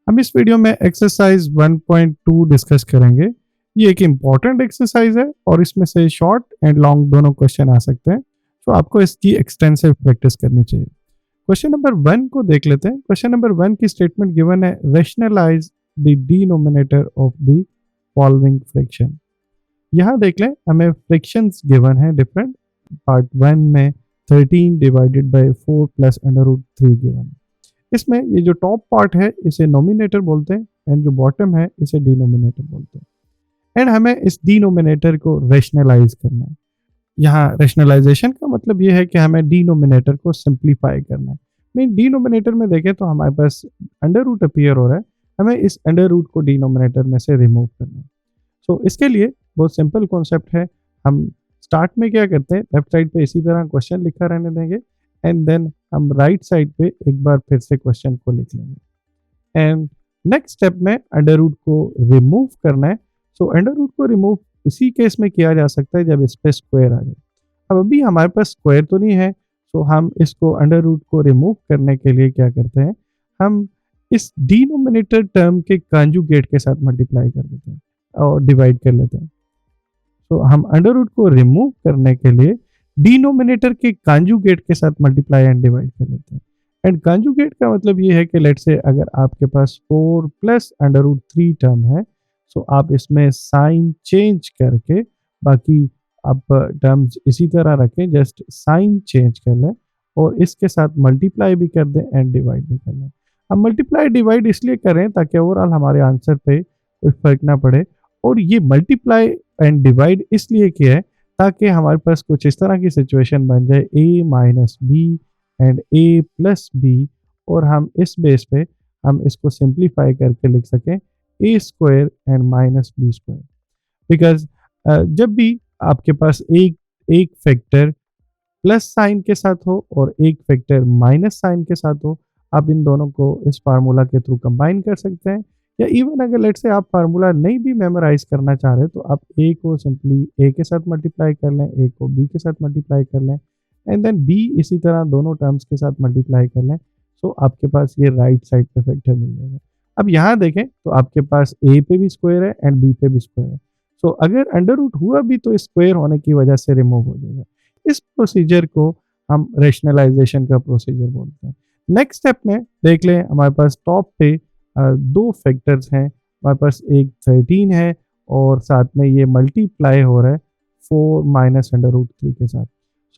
हम इस वीडियो में एक्सरसाइज 1.2 डिस्कस करेंगे। ये एक इम्पॉर्टेंट एक्सरसाइज है और इसमें से शॉर्ट एंड लॉन्ग दोनों क्वेश्चन आ सकते हैं, तो आपको इसकी एक्सटेंसिव प्रैक्टिस करनी चाहिए। क्वेश्चन नंबर 1 को देख लेते हैं। क्वेश्चन नंबर 1 की स्टेटमेंट गिवन है, rationalise the denominator of the following fraction. यहाँ देख लें, हमें फ्रैक्शंस गिवन है डिफरेंट। पार्ट 1 में 13 divided by 4 plus under root 3 given है। इसमें ये जो टॉप पार्ट है इसे नोमिनेटर बोलते हैं एंड जो बॉटम है इसे डिनोमिनेटर बोलते हैं। एंड हमें इस डिनोमिनेटर को रैशनलाइज करना है। यहाँ रैशनलाइजेशन का मतलब ये है कि हमें डिनोमिनेटर को सिंप्लीफाई करना है। मीन डिनोमिनेटर में देखें तो हमारे पास अंडर रूट अपीयर हो रहा है, हमें इस अंडर रूट को डिनोमिनेटर में से रिमूव करना है। सो इसके लिए बहुत सिंपल कॉन्सेप्ट है। हम स्टार्ट में क्या करते हैं, लेफ्ट साइड पे इसी तरह क्वेश्चन लिखा रहने देंगे एंड देन हम राइट साइड पे एक बार फिर से क्वेश्चन को लिख लेंगे एंड नेक्स्ट स्टेप में अंडर रूट को रिमूव करना है। सो अंडर रूट को रिमूव उसी केस में किया जा सकता है जब इस पे स्क्वायर आ जाए। अब अभी हमारे पास स्क्वायर तो नहीं है, सो हम इसको अंडर रूट को रिमूव करने के लिए क्या करते हैं, हम इस डिनोमिनेटर टर्म के कॉन्जुगेट के साथ मल्टीप्लाई कर देते हैं और डिवाइड कर लेते हैं। तो हम अंडर रूट को रिमूव करने के लिए डिनोमिनेटर के कॉन्जुगेट के साथ मल्टीप्लाई एंड डिवाइड कर लेते हैं। एंड कॉन्जुगेट का मतलब ये है कि लेट से अगर आपके पास 4 प्लस अंडर रूट 3 टर्म है, सो आप इसमें साइन चेंज करके बाकी आप टर्म्स इसी तरह रखें, जस्ट साइन चेंज कर लें और इसके साथ मल्टीप्लाई भी कर दें एंड डिवाइड भी कर लें। हम मल्टीप्लाई डिवाइड इसलिए करें ताकि ओवरऑल हमारे आंसर पे कोई फर्क ना पड़े, और ये मल्टीप्लाई एंड डिवाइड इसलिए किया है ताकि हमारे पास कुछ इस तरह की सिचुएशन बन जाए, a minus b and a plus b, और हम इस बेस पे हम इसको सिंप्लीफाई करके लिख सकें a square and minus b square. Because जब भी आपके पास एक एक फैक्टर प्लस साइन के साथ हो और एक फैक्टर माइनस साइन के साथ हो, आप इन दोनों को इस फार्मूला के थ्रू कंबाइन कर सकते हैं। या इवन अगर लेट से आप फार्मूला नहीं भी मेमोराइज करना चाह रहे तो आप ए को सिंपली ए के साथ मल्टीप्लाई कर लें, ए को बी के साथ मल्टीप्लाई कर लें एंड देन बी इसी तरह दोनों टर्म्स के साथ मल्टीप्लाई कर लें। सो आपके पास ये राइट साइड पे फैक्टर मिल जाएगा। अब यहाँ देखें तो आपके पास ए पे भी स्क्वायर है एंड बी पे भी स्क्वायर है। सो अगर अंडर रूट हुआ भी तो स्क्वायर होने की वजह से रिमूव हो जाएगा। इस प्रोसीजर को हम रैशनलाइजेशन का प्रोसीजर बोलते हैं। नेक्स्ट स्टेप में देख लें, हमारे पास टॉप पे दो फैक्टर्स हैं। हमारे पास एक 13 है और साथ में ये मल्टीप्लाई हो रहा है 4 माइनस अंडर रूट 3 के साथ।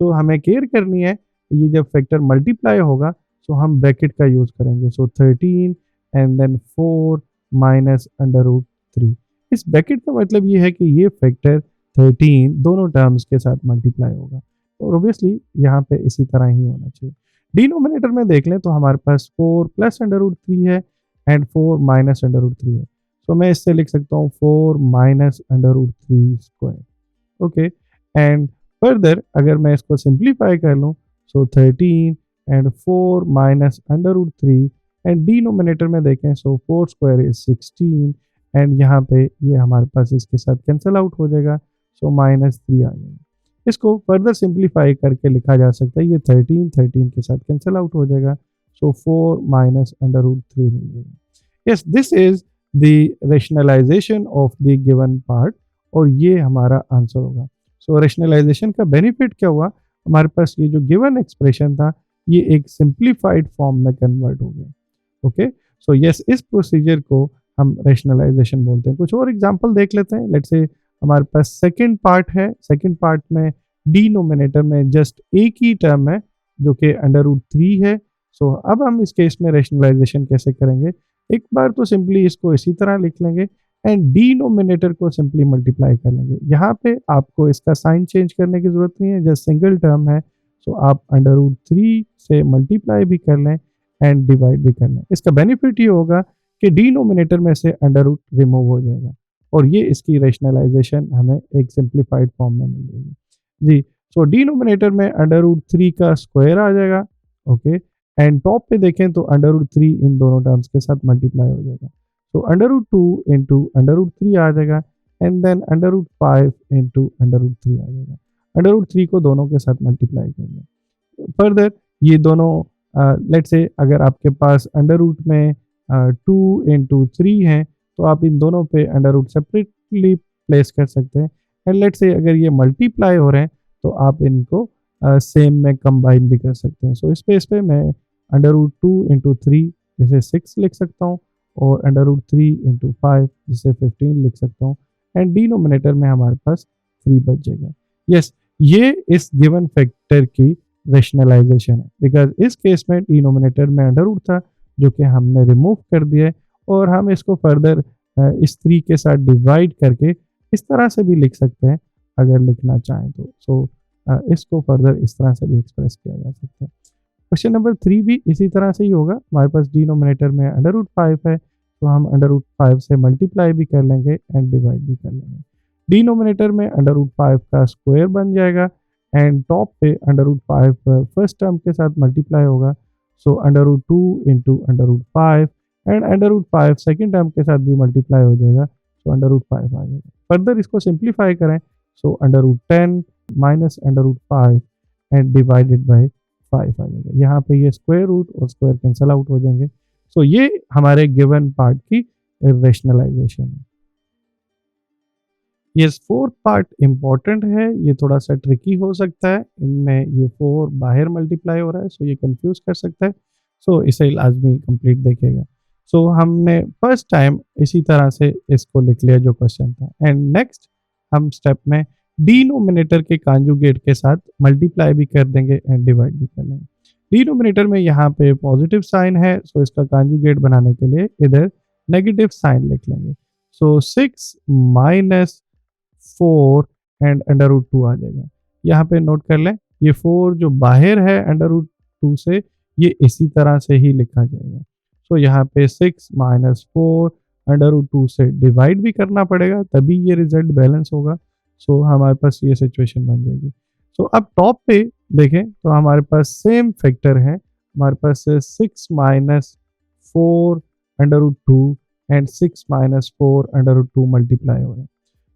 सो हमें केयर करनी है, ये जब फैक्टर मल्टीप्लाई होगा सो हम ब्रैकेट का यूज़ करेंगे। So 13 and then 4 minus under root 3। इस ब्रैकेट का मतलब ये है कि ये फैक्टर 13 दोनों टर्म्स के साथ मल्टीप्लाई होगा, और ऑब्वियसली यहाँ पे इसी तरह ही होना चाहिए। डिनोमिनेटर में देख लें तो हमारे पास 4 प्लस अंडर रूट 3 है एंड 4 माइनस अंडर रूट 3 है। सो मैं इससे लिख सकता हूँ 4 minus under root 3 square. Okay, and further अगर मैं इसको सिंप्लीफाई कर लूँ, so 13 and 4 minus under root 3 and denominator में देखें सो 4 स्क्वायर इज 16 एंड यहाँ पे ये हमारे पास इसके साथ कैंसिल आउट हो जाएगा, सो माइनस 3 आ जाएगा। इसको फर्दर सिंप्लीफाई करके लिखा जा सकता है, ये 13 के साथ कैंसिल आउट हो जाएगा, सो 4 माइनस अंडर रूट 3 मिल जाएगा। Yes, this is the rationalisation of the given part, और ये हमारा आंसर होगा। सो रैशनलाइजेशन का बेनिफिट क्या हुआ, हमारे पास ये जो गिवन एक्सप्रेशन था ये एक सिंप्लीफाइड फॉर्म में कन्वर्ट हो गया। ओके, सो यस, इस प्रोसीजर को हम रैशनलाइजेशन बोलते हैं। कुछ और एग्जांपल देख लेते हैं। लेट्स से हमारे पास सेकंड पार्ट है। सेकंड पार्ट में डिनोमिनेटर में जस्ट एक ही टर्म है जो कि अंडर रूट 3 है। सो अब हम इस केस में रैशनलाइजेशन कैसे करेंगे, एक बार तो सिंपली इसको इसी तरह लिख लेंगे एंड डिनोमिनेटर को सिंपली मल्टीप्लाई कर लेंगे। यहाँ पे आपको इसका साइन चेंज करने की जरूरत नहीं है, जस्ट सिंगल टर्म है। सो आप अंडर रूट 3 से मल्टीप्लाई भी कर लें एंड डिवाइड भी कर लें। इसका बेनिफिट ये होगा कि डिनोमिनेटर में से अंडर रूट रिमूव हो जाएगा और ये इसकी रैशनलाइजेशन हमें एक सिंप्लीफाइड फॉर्म में मिल जाएगी जी। सो डिनोमिनेटर में अंडर रूट 3 का स्क्वायर आ जाएगा। ओके, एंड टॉप पे देखें तो अंडर रूट 3 इन दोनों टर्म्स के साथ मल्टीप्लाई हो जाएगा। So under root 2 into under root 3 आ जाएगा and then under root 5 into under root 3 आ जाएगा। अंडर रूट 3 को दोनों के साथ मल्टीप्लाई कर लें। फर्दर ये दोनों लेट्स से अगर आपके पास अंडर रूट में 2 इंटू 3 हैं, तो आप इन दोनों पे अंडर रूट सेपरेटली प्लेस कर सकते हैं। एंड लेट्स से अगर ये मल्टीप्लाई हो रहे हैं तो आप इनको सेम में कंबाइन भी कर सकते हैं। सो इस पे मैं अंडर रूट 2 इंटू 3 जिसे 6 लिख सकता हूँ, और अंडर रूट 3 इंटू 5 जिसे 15 लिख सकता हूँ। एंड डिनोमिनेटर में हमारे पास 3 बच जाएगा। यस, ये इस गिवन फैक्टर की रैशनलाइजेशन है, बिकॉज इस केस में डिनोमिनेटर में अंडर रूट था जो कि हमने रिमूव कर दिया है, और हम इसको फर्दर इस 3 के साथ डिवाइड करके इस तरह से भी लिख सकते हैं अगर लिखना चाहें तो। सो इसको फर्दर इस तरह से भी एक्सप्रेस किया जा सकता है। क्वेश्चन नंबर 3 भी इसी तरह से ही होगा। हमारे पास डिनोमिनेटर में अंडर रूट 5 है, तो हम अंडर रूट 5 से मल्टीप्लाई भी कर लेंगे एंड डिवाइड भी कर लेंगे। डिनोमिनेटर में अंडर रूट 5 का स्क्वायर बन जाएगा, एंड टॉप पे अंडर रूट 5 फर्स्ट टर्म के साथ मल्टीप्लाई होगा। So under root 2 into under root 5, and under root 5 second term के साथ भी मल्टीप्लाई हो जाएगा, सो अंडर रूट 5 आ जाएगा। फर्दर इसको सिंप्लीफाई करें, so under root 10 minus under root 5 and divided by 5 आ जाएगा। यहाँ पे ये स्क्वायर रूट और स्क्वायर कैंसल आउट हो जाएंगे। सो ये हमारे गिवन पार्ट की रेशनलाइजेशन है। ये फोर्थ पार्ट इंपॉर्टेंट है, ये थोड़ा सा ट्रिकी हो सकता है, इनमें ये 4 बाहर मल्टीप्लाई हो रहा है, सो ये कंफ्यूज कर सकता है। सो इसे लाजमी कंप्लीट देखेगा। सो हमने फर्स्ट टाइम इसी तरह से इसको लिख लिया जो क्वेश्चन था, एंड नेक्स्ट हम स्टेप में डिनोमिनेटर के कॉन्जुगेट के साथ मल्टीप्लाई भी कर देंगे एंड डिवाइड भी कर लेंगे। डिनोमिनेटर में यहाँ पे पॉजिटिव साइन है, सो इसका कॉन्जुगेट बनाने के लिए इधर नेगेटिव साइन लिख लेंगे। सो 6 माइनस 4 एंड अंडर रूट 2 आ जाएगा। यहाँ पे नोट कर लें, ये 4 जो बाहर है अंडर रूट 2 से, ये इसी तरह से ही लिखा जाएगा। सो यहाँ पे 6 माइनस 4 अंडर रूट 2 से डिवाइड भी करना पड़ेगा, तभी ये रिजल्ट बैलेंस होगा। सो हमारे पास ये सिचुएशन बन जाएगी। सो अब टॉप पे देखें तो हमारे पास सेम फैक्टर है, हमारे पास 6 minus 4 under root 2 and 6 minus 4 under root 2 multiply हो रहे हैं।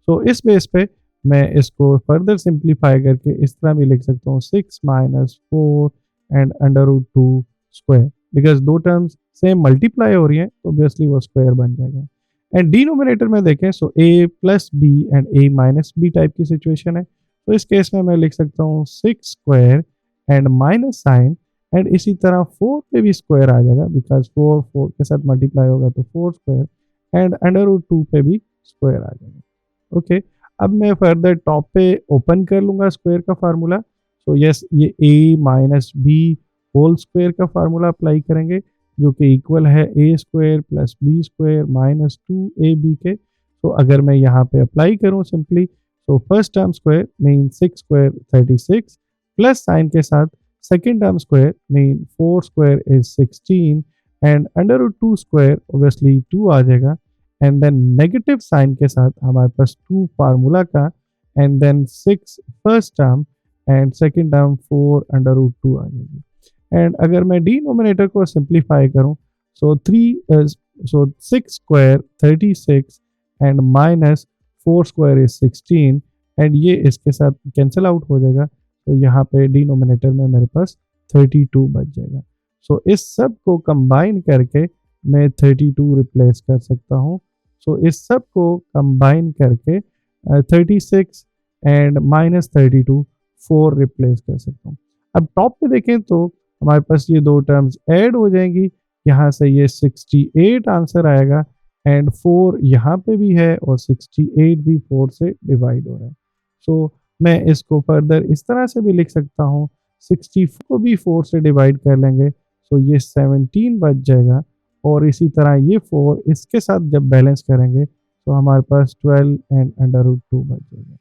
सो इस बेस पे मैं इसको फर्दर सिंप्लीफाई करके इस तरह भी लिख सकता हूँ 6 minus 4 and under root 2 square, because दो टर्म्स सेम मल्टीप्लाई हो रही हैं तो ऑब्वियसली वो स्क्वायर बन जाएगा। एंड डिनोमिनेटर में देखें, so a plus b and a minus b type की सिचुएशन है, तो इस केस में मैं लिख सकता हूँ 6 square and minus sign, and इसी तरह 4 पे भी स्क्वायर आ जाएगा, बिकॉज 4 4 के साथ मल्टीप्लाई होगा तो 4 स्क्वायर, एंड अंडर रूट 2 पे भी स्क्वायर आ जाएगा। ओके, अब मैं फर्दर टॉप पे ओपन कर लूंगा स्क्वायर का फार्मूला। सो यस, ये a minus b whole square का फार्मूला अप्लाई करेंगे, जो कि इक्वल है a square plus b square minus 2ab के। तो अगर मैं यहाँ पे अप्लाई करूँ सिंपली, तो first term square mean 6 square 36 plus sign के साथ second term square mean 4 square is 16 and under root 2 square obviously 2 आ जाएगा, एंड देन नेगेटिव साइन के साथ हमारे पास 2 फार्मूला का, and then 6 first term and second term 4 under root 2 आ जाएगी। एंड अगर मैं डिनोमिनेटर को सिंप्लीफाई करूं, so 6 square 36 and minus 4 square is 16, and ये इसके साथ कैंसिल आउट हो जाएगा, तो यहाँ पे डिनोमिनेटर में मेरे पास 32 बच जाएगा। सो इस सब को कंबाइन करके मैं 32 रिप्लेस कर सकता हूँ। सो इस सब को कंबाइन करके 36 एंड माइनस 32 4 रिप्लेस कर सकता हूँ। अब टॉप पे देखें तो हमारे पास ये दो टर्म्स ऐड हो जाएंगी, यहाँ से ये 68 आंसर आएगा, एंड 4 यहाँ पे भी है और 68 भी 4 से डिवाइड हो रहा है। सो मैं इसको फर्दर इस तरह से भी लिख सकता हूँ, 64 को भी 4 से डिवाइड कर लेंगे, सो ये 17 बच जाएगा, और इसी तरह ये 4 इसके साथ जब बैलेंस करेंगे तो हमारे पास 12 एंड अंडर रूट 2 बच जाएगा।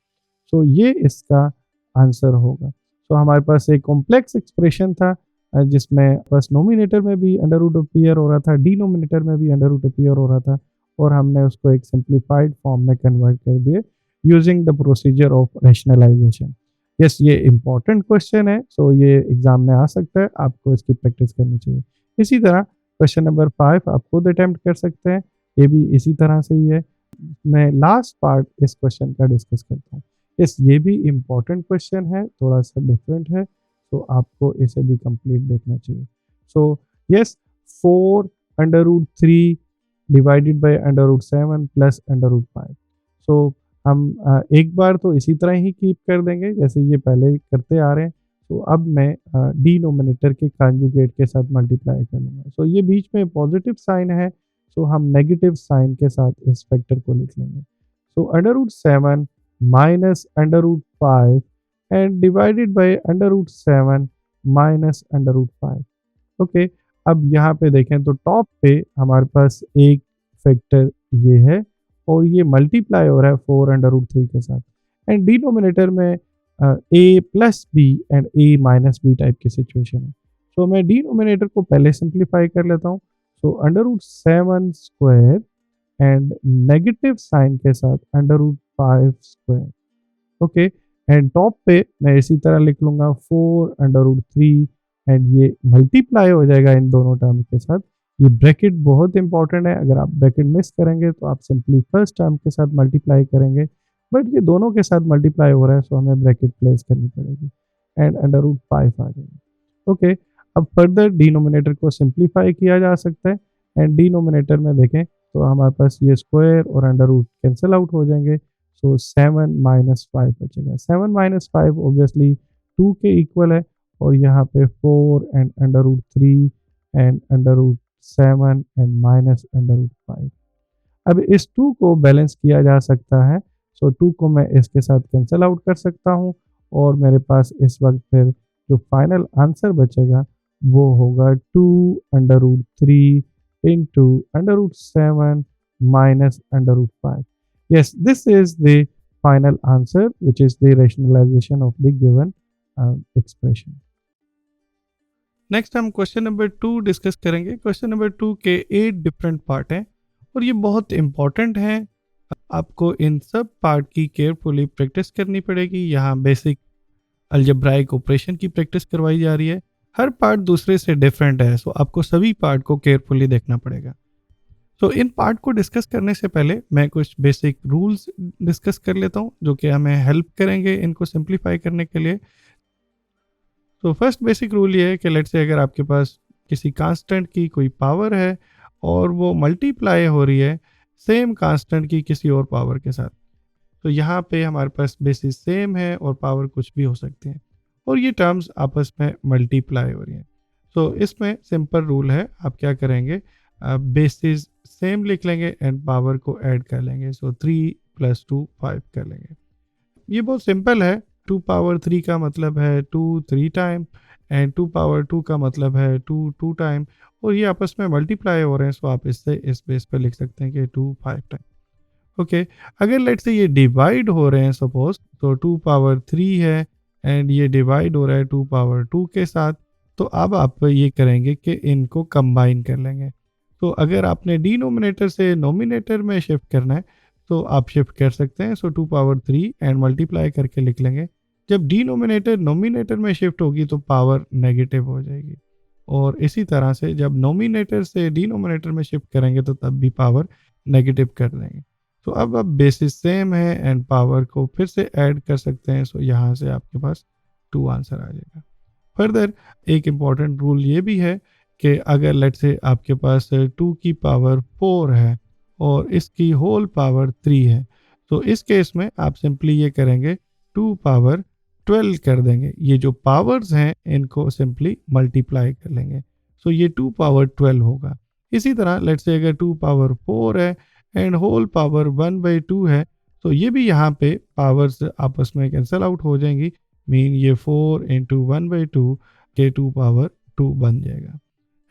सो ये इसका आंसर होगा। सो हमारे पास एक कॉम्प्लेक्स एक्सप्रेशन था जिसमें बस नोमिनेटर में भी अंडर रूट अपीयर हो रहा था, डिनोमिनेटर में भी अंडर रूट अपीयर हो रहा था, और हमने उसको एक सिंप्लीफाइड फॉर्म में कन्वर्ट कर दिए using the procedure of rationalisation. Yes, ये इंपॉर्टेंट क्वेश्चन है, सो ये एग्जाम में आ सकता है, आपको इसकी प्रैक्टिस करनी चाहिए। इसी तरह क्वेश्चन नंबर 5 आप खुद अटेम्प्ट कर सकते हैं, ये भी इसी तरह से ही है। मैं लास्ट पार्ट इस क्वेश्चन का डिस्कस करता हूँ। यस, ये भी इम्पॉर्टेंट क्वेश्चन है, थोड़ा सा डिफरेंट है, तो आपको इसे भी कंप्लीट देखना चाहिए। So yes, 4 √3 divided by √7 plus √5। सो हम एक बार तो इसी तरह ही कीप कर देंगे जैसे ये पहले करते आ रहे हैं। तो अब मैं डिनोमिनेटर के कॉन्जुगेट के साथ मल्टीप्लाई कर लूँगा। सो ये बीच में पॉजिटिव साइन है, सो हम नेगेटिव साइन के साथ इस फैक्टर को लिख लेंगे। सो √7 minus √5 and divided bye √7 minus √5। Okay, अब यहाँ पे देखें तो टॉप पे हमारे पास एक फैक्टर ये है और ये मल्टीप्लाई हो रहा है 4 √3 के साथ। एंड डिनोमिनेटर में a plus b and a minus b type की सिचुएशन है। सो मैं डिनोमिनेटर को पहले सिंप्लीफाई कर लेता हूँ। सो √7 स्क्वायर एंड नेगेटिव साइन के साथ √5 स्क्वायर। ओके, एंड टॉप पे मैं इसी तरह लिख लूँगा 4 √3 एंड ये मल्टीप्लाई हो जाएगा इन दोनों टर्म के साथ। ये ब्रैकेट बहुत इंपॉर्टेंट है, अगर आप ब्रैकेट मिस करेंगे तो आप सिंपली फर्स्ट टर्म के साथ मल्टीप्लाई करेंगे, बट ये दोनों के साथ मल्टीप्लाई हो रहा है, सो हमें ब्रैकेट प्लेस करनी पड़ेगी एंड √5 आ जाएगी। ओके, अब फर्दर डिनोमिनेटर को सिंप्लीफाई किया जा सकता है एंड डिनोमिनेटर में देखें तो हमारे पास ये स्क्वायर और अंडर रूट कैंसिल आउट हो जाएंगे। सो 7 माइनस 5 बचेगा। 7 माइनस 5 ऑब्वियसली 2 के इक्वल है और यहाँ पे 4 एंड √3 एंड √7 एंड माइनस √5। अब इस 2 को बैलेंस किया जा सकता है। सो 2 को मैं इसके साथ कैंसिल आउट कर सकता हूँ और मेरे पास इस वक्त फिर जो फाइनल आंसर बचेगा वो होगा 2 √3 into √7 minus √5. Yes, this is the final answer, which is the rationalization of the given expression. Next हम क्वेश्चन नंबर 2 डिस्कस करेंगे। क्वेश्चन नंबर 2 के 8 डिफरेंट पार्ट हैं और ये बहुत इंपॉर्टेंट हैं। आपको इन सब पार्ट की केयरफुली प्रैक्टिस करनी पड़ेगी। यहाँ बेसिक अलजेब्राइक ऑपरेशन की प्रैक्टिस करवाई जा रही है। हर पार्ट दूसरे से डिफरेंट है, सो आपको सभी पार्ट को केयरफुली देखना पड़ेगा। तो इन पार्ट को डिस्कस करने से पहले मैं कुछ बेसिक रूल्स डिस्कस कर लेता हूँ जो कि हमें हेल्प करेंगे इनको सिंप्लीफाई करने के लिए। तो फर्स्ट बेसिक रूल ये है कि लेट्स से अगर आपके पास किसी कांस्टेंट की कोई पावर है और वो मल्टीप्लाई हो रही है सेम कांस्टेंट की किसी और पावर के साथ, तो यहाँ पे हमारे पास बेसिस सेम है और पावर कुछ भी हो सकती है और ये टर्म्स आपस में मल्टीप्लाई हो रही हैं। तो इसमें सिंपल रूल है, आप क्या करेंगे, बेसिस सेम लिख लेंगे एंड पावर को ऐड कर लेंगे। सो 3 + 2 5 कर लेंगे। ये बहुत सिंपल है। 2 पावर 3 का मतलब है 2 3 टाइम एंड 2 पावर 2 का मतलब है 2 2 टाइम और ये आपस में मल्टीप्लाई हो रहे हैं। सो आप इससे इस बेस पर लिख सकते हैं कि 2 5 टाइम। ओके, अगर लेट्स से ये डिवाइड हो रहे हैं सपोज, तो 2 पावर 3 है एंड ये डिवाइड हो रहा है 2 पावर 2 के साथ, तो अब आप ये करेंगे कि इनको कंबाइन कर लेंगे। तो अगर आपने डिनोमिनेटर से नोमिनेटर में शिफ्ट करना है तो आप शिफ्ट कर सकते हैं। सो 2 पावर 3 एंड मल्टीप्लाई करके लिख लेंगे। जब डिनोमिनेटर नोमिनेटर में शिफ्ट होगी तो पावर नेगेटिव हो जाएगी और इसी तरह से जब नोमिनेटर से डिनोमिनेटर में शिफ्ट करेंगे तो तब भी पावर नेगेटिव कर देंगे। तो अब बेसिस सेम है एंड पावर को फिर से ऐड कर सकते हैं। सो यहाँ से आपके पास 2 आंसर आ जाएगा। फर्दर एक इम्पॉर्टेंट रूल ये भी है कि अगर लेट से आपके पास 2 की पावर 4 है और इसकी होल पावर 3 है, तो इस केस में आप सिंपली ये करेंगे 2 पावर 12 कर देंगे। ये जो पावर्स हैं इनको सिंपली मल्टीप्लाई कर लेंगे। सो ये 2 पावर 12 होगा। इसी तरह लेट से अगर 2 पावर 4 है एंड होल पावर 1/2 है, तो ये भी यहाँ पे पावर्स आपस में कैंसिल आउट हो जाएंगी। मीन ये 4 × 1/2 के 2 पावर 2 बन जाएगा।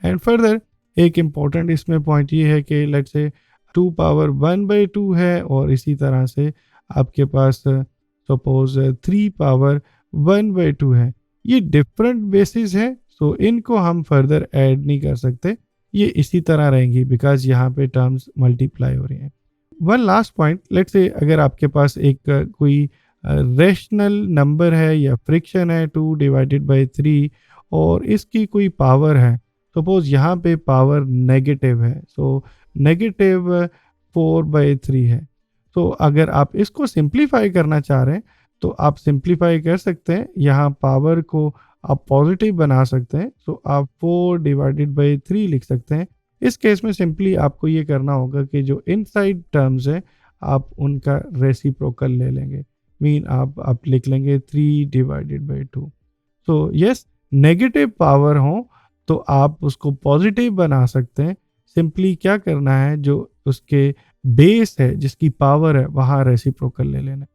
एंड फर्दर एक इम्पॉर्टेंट इसमें पॉइंट ये है कि लेट से 2 पावर 1/2 है और इसी तरह से आपके पास सपोज 3 पावर 1/2 है। ये डिफरेंट बेसिस है, सो इनको हम फर्दर ऐड नहीं कर सकते, ये इसी तरह रहेंगी बिकॉज यहाँ पे टर्म्स मल्टीप्लाई हो रही हैं। One last point, let's say अगर आपके पास एक कोई रेशनल नंबर है या फ्रिक्शन है 2 डिवाइडेड बाई 3 और इसकी कोई पावर है, सपोज यहाँ पे पावर नेगेटिव है, सो नेगेटिव 4/3 है। तो अगर आप इसको सिंप्लीफाई करना चाह रहे हैं तो आप सिंप्लीफाई कर सकते हैं, यहाँ पावर को आप पॉजिटिव बना सकते हैं। सो आप 4 डिवाइडेड बाई 3 लिख सकते हैं इस केस में सिंपली आपको ये करना होगा कि जो इनसाइड टर्म्स है आप उनका रेसिप्रोकल ले लेंगे। मीन आप लिख लेंगे 3/2। तो यस, नेगेटिव पावर हो तो आप उसको पॉजिटिव बना सकते हैं। सिंपली क्या करना है, जो उसके बेस है जिसकी पावर है वहाँ रेसिप्रोकल ले लेना है।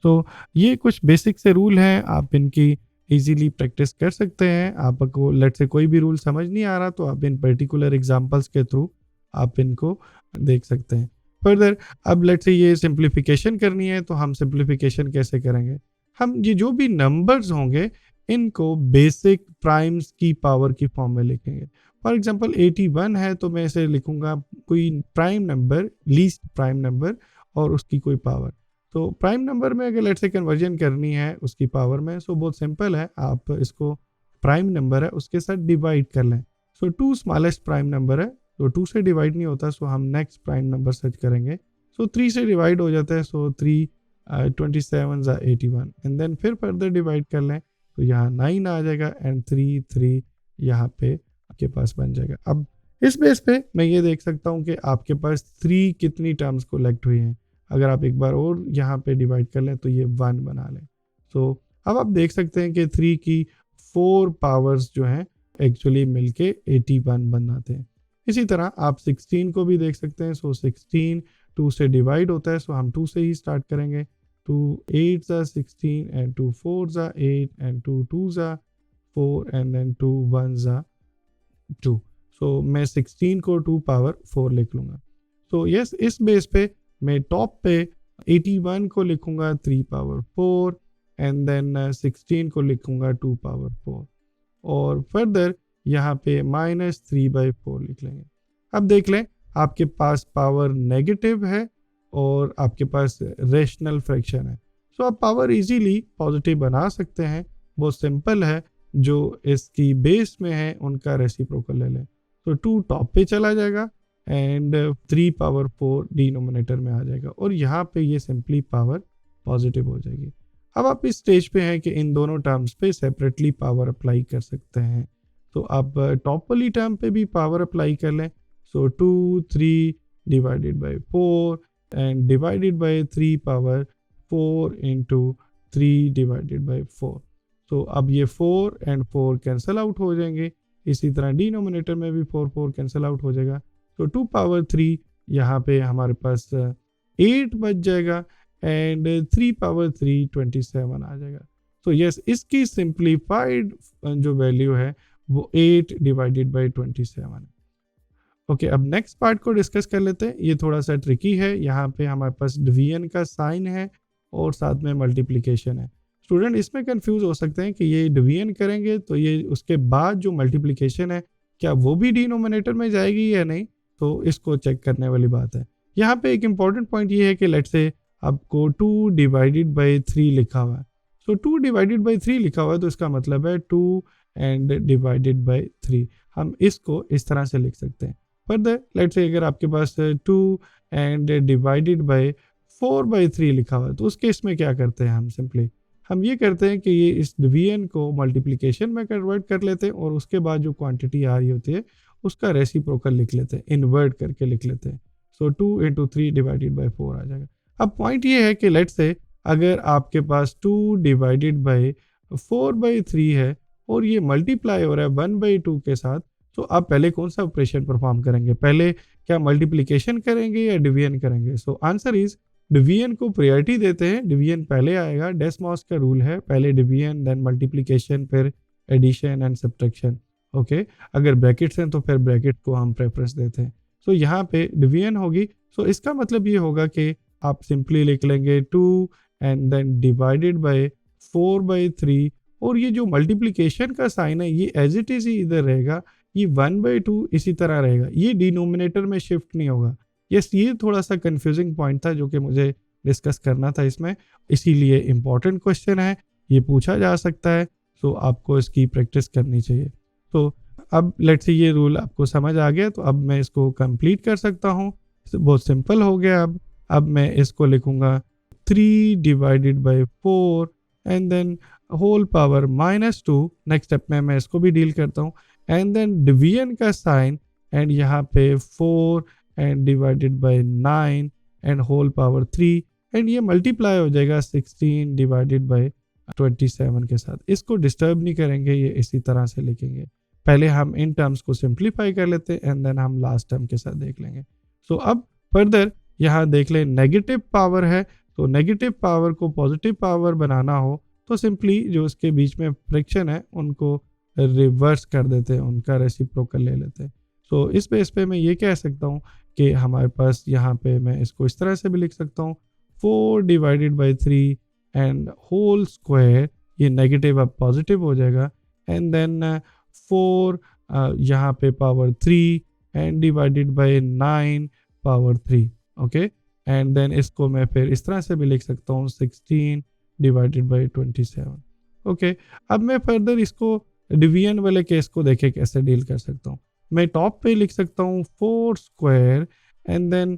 तो ये कुछ बेसिक से रूल हैं, आप इनकी इजीली प्रैक्टिस कर सकते हैं। आपको लेट से कोई भी रूल समझ नहीं आ रहा तो आप इन पर्टिकुलर एग्जांपल्स के थ्रू आप इनको देख सकते हैं। फर्दर अब लेट से ये सिंप्लीफिकेशन करनी है तो हम सिंप्लीफिकेशन कैसे करेंगे, हम ये जो भी नंबर्स होंगे इनको बेसिक प्राइम्स की पावर की फॉर्म में लिखेंगे। फॉर एग्जांपल 81 है तो मैं इसे लिखूंगा कोई prime number, least prime number और उसकी कोई पावर। तो प्राइम नंबर में अगर लेट से कन्वर्जन करनी है उसकी पावर में, सो बहुत सिंपल है, आप इसको प्राइम नंबर है उसके साथ डिवाइड कर लें। सो 2 स्मॉलेस्ट प्राइम नंबर है तो 2 से डिवाइड नहीं होता, सो हम नेक्स्ट प्राइम नंबर सर्च करेंगे। सो 3 से डिवाइड हो जाता है, सो 3 27 81 एंड देन फिर फर्दर डिवाइड कर लें तो यहाँ 9 आ जाएगा एंड 3 यहाँ पे आपके पास बन जाएगा। अब इस बेस पे मैं ये देख सकता हूँ कि आपके पास 3 कितनी टर्म्स कोलेक्ट हुई हैं। अगर आप एक बार और यहाँ पे डिवाइड कर लें तो ये 1 बना लें। सो अब आप देख सकते हैं कि 3 की 4 पावर्स जो हैं एक्चुअली मिलके 81 बनाते हैं। इसी तरह आप 16 को भी देख सकते हैं। सो 16 2 से डिवाइड होता है, सो हम 2 से ही स्टार्ट करेंगे। 2 8 16 एंड 2 4 8 एंड 2 2 4 एंड देन 2 1 2। सो मैं 16 को 2 पावर 4 लिख लूँगा। सो यस, इस बेस पे मैं टॉप पे 81 को लिखूंगा 3 पावर 4 एंड देन 16 को लिखूंगा 2 पावर 4 और फर्दर यहाँ पे -3/4 लिख लेंगे। अब देख लें आपके पास पावर नेगेटिव है और आपके पास रेशनल फ्रैक्शन है। सो आप पावर इजीली पॉजिटिव बना सकते हैं, बहुत सिंपल है। जो इसकी बेस में है उनका रेसिप्रोकल ले लें। तो 2 टॉप पे चला जाएगा एंड 3 पावर 4 डिनोमिनेटर में आ जाएगा और यहाँ पे ये सिंपली पावर पॉजिटिव हो जाएगी। अब आप इस स्टेज पे हैं कि इन दोनों टर्म्स पे सेपरेटली पावर अप्लाई कर सकते हैं। तो आप टॉप वाली टर्म पे भी पावर अप्लाई कर लें। सो 2 3 divided by 4 and divided by 3 power 4 into 3 divided by 4। तो अब ये 4 एंड 4 कैंसिल आउट हो जाएंगे। इसी तरह डिनोमिनेटर में भी 4 4 कैंसिल आउट हो जाएगा। तो 2 पावर 3 यहाँ पे हमारे पास 8 बच जाएगा एंड 3 पावर 3 27 आ जाएगा। तो यस, इसकी सिंप्लीफाइड जो वैल्यू है वो 8 डिवाइडेड बाई 27 है। ओके, अब नेक्स्ट पार्ट को डिस्कस कर लेते हैं। ये थोड़ा सा ट्रिकी है। यहाँ पे हमारे पास डिवीजन का साइन है और साथ में मल्टीप्लिकेशन है। स्टूडेंट इसमें कंफ्यूज हो सकते हैं कि ये डिवीजन करेंगे तो ये उसके बाद जो मल्टीप्लिकेशन है क्या वो भी डिनोमिनेटर में जाएगी या नहीं, तो इसको चेक करने वाली बात है। यहाँ पे एक इंपॉर्टेंट पॉइंट ये है कि लेट से आपको 2 डिवाइडेड बाई 3 लिखा हुआ है। सो 2 डिवाइडेड बाई 3 लिखा हुआ है तो इसका मतलब है 2 एंड डिवाइडेड बाई 3। हम इसको इस तरह से लिख सकते हैं। फर्दर लेट से अगर आपके पास 2 एंड डिवाइडेड बाई 4/3 लिखा हुआ है तो उस केस में क्या करते हैं, हम ये करते हैं कि ये इस डिवीजन को मल्टीप्लिकेशन में कन्वर्ट कर लेते हैं और उसके बाद जो क्वांटिटी आ रही होती है उसका रेसिप्रोकल लिख लेते हैं, इन्वर्ट करके लिख लेते हैं। सो 2 इंटू 3 डिवाइडेड बाई 4 आ जाएगा। अब पॉइंट ये है कि लेट से अगर आपके पास 2 डिवाइडेड बाई 4/3 है और ये मल्टीप्लाई हो रहा है 1/2 के साथ, तो आप पहले कौन सा ऑपरेशन परफॉर्म करेंगे, पहले क्या मल्टीप्लिकेशन करेंगे या डिवीजन करेंगे? सो आंसर इज डिवीजन को प्रायोरिटी देते हैं, डिवीजन पहले आएगा। डेसमॉस का रूल है, पहले डिवीजन देन मल्टीप्लिकेशन फिर एडिशन एंड सब्ट्रैक्शन। ओके, अगर ब्रैकेट्स हैं तो फिर ब्रैकेट को हम प्रेफरेंस देते हैं। सो यहाँ पे डिवीजन होगी। सो इसका मतलब ये होगा कि आप सिंपली लिख लेंगे 2 एंड देन डिवाइडेड बाय 4/3 और ये जो मल्टीप्लिकेशन का साइन है ये एज इट इज ही इधर रहेगा, ये 1/2 इसी तरह रहेगा, ये डिनोमिनेटर में शिफ्ट नहीं होगा। यस, ये थोड़ा सा कंफ्यूजिंग पॉइंट था जो कि मुझे डिस्कस करना था इसमें, इसीलिए इम्पॉर्टेंट क्वेश्चन है, ये पूछा जा सकता है। सो आपको इसकी प्रैक्टिस करनी चाहिए। तो अब लेट्स से ये रूल आपको समझ आ गया तो अब मैं इसको कंप्लीट कर सकता हूँ। बहुत सिंपल हो गया। अब मैं इसको लिखूंगा 3 divided by 4 and then whole power -2। Next step में मैं इसको भी डील करता हूँ एंड देन डिवीजन का साइन एंड यहाँ पे 4 and divided by 9 and whole power 3 and ये मल्टीप्लाई हो जाएगा 16 डिवाइडेड बाय 27 के साथ। इसको डिस्टर्ब नहीं करेंगे, ये इसी तरह से लिखेंगे। पहले हम इन टर्म्स को सिंप्लीफाई कर लेते हैं एंड देन हम लास्ट टर्म के साथ देख लेंगे। सो अब फर्दर यहाँ देख लें, नेगेटिव पावर है, तो नेगेटिव पावर को पॉजिटिव पावर बनाना हो तो सिंपली जो उसके बीच में फ्रैक्शन है उनको रिवर्स कर देते हैं, उनका रेसिप्रोकल ले लेते हैं। सो इस बेस पे मैं ये कह सकता हूँ कि हमारे पास यहाँ पे मैं इसको इस तरह से भी लिख सकता हूँ 4 divided by 3 and whole square, ये नेगेटिव अब पॉजिटिव हो जाएगा, एंड देन 4 यहाँ पे power 3 and divided by 9 power 3, okay. And then इसको मैं फिर इस तरह से भी लिख सकता हूँ 16 डिवाइडेड बाई 27, ओके। अब मैं फर्दर इसको डिवीजन वाले केस को देखे कैसे डील कर सकता हूँ। मैं टॉप पे लिख सकता हूँ 4 square and then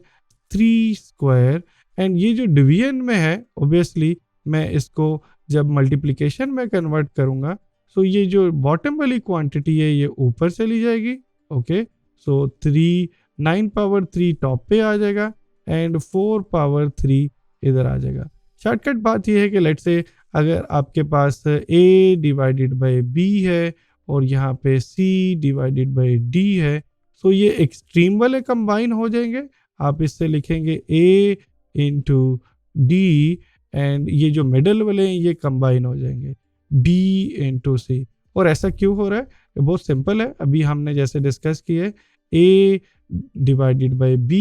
3 square, and ये जो डिवीजन में है ऑब्वियसली मैं इसको जब मल्टीप्लिकेशन में कन्वर्ट करूँगा सो ये जो बॉटम वाली क्वांटिटी है ये ऊपर चली जाएगी, ओके। सो 9 पावर 3 टॉप पे आ जाएगा एंड 4 पावर 3 इधर आ जाएगा। शॉर्टकट बात यह है कि लेट्स से अगर आपके पास a डिवाइडेड बाई b है और यहाँ पे c डिवाइडेड बाई d है, सो ये एक्सट्रीम वाले कंबाइन हो जाएंगे। आप इससे लिखेंगे a इंटू डी एंड ये जो मिडल वाले हैं ये कंबाइन हो जाएंगे b इंटू सी। और ऐसा क्यों हो रहा है? बहुत सिंपल है, अभी हमने जैसे डिस्कस किए a divided by b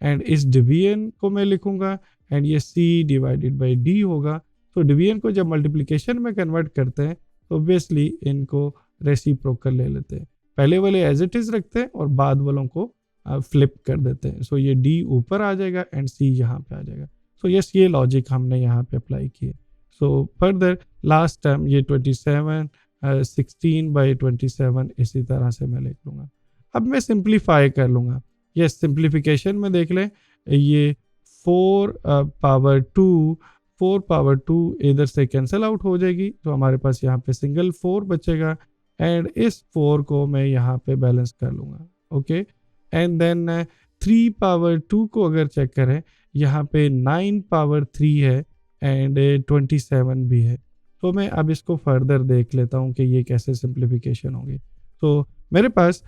and इस डिवीजन को मैं लिखूंगा एंड ये c डिवाइडेड बाई d होगा। तो डिवीजन को जब मल्टीप्लिकेशन में कन्वर्ट करते हैं तो ऑब्वियसली इनको रेसिप्रोकल ले लेते हैं, पहले वाले एज इट इज रखते हैं और बाद वालों को फ्लिप कर देते हैं। सो ये d ऊपर आ जाएगा एंड c यहाँ पे आ जाएगा। सो यस, ये लॉजिक हमने यहाँ पे अप्लाई किए। सो फर्दर लास्ट टर्म ये 27 16 बाई 27 इसी तरह से मैं लिख लूँगा। अब मैं सिंप्लीफाई कर लूँगा। यस, सिंप्लीफिकेशन में देख लें, ये 4 पावर 2 इधर से कैंसिल आउट हो जाएगी, तो हमारे पास यहाँ पे सिंगल 4 बचेगा एंड इस 4 को मैं यहाँ पे बैलेंस कर लूँगा, ओके। एंड देन 3 पावर 2 को अगर चेक करें, यहाँ पे 9 पावर 3 है एंड 27 भी है। तो मैं अब इसको फर्दर देख लेता हूँ कि ये कैसे सिंप्लीफिकेशन होगी। तो मेरे पास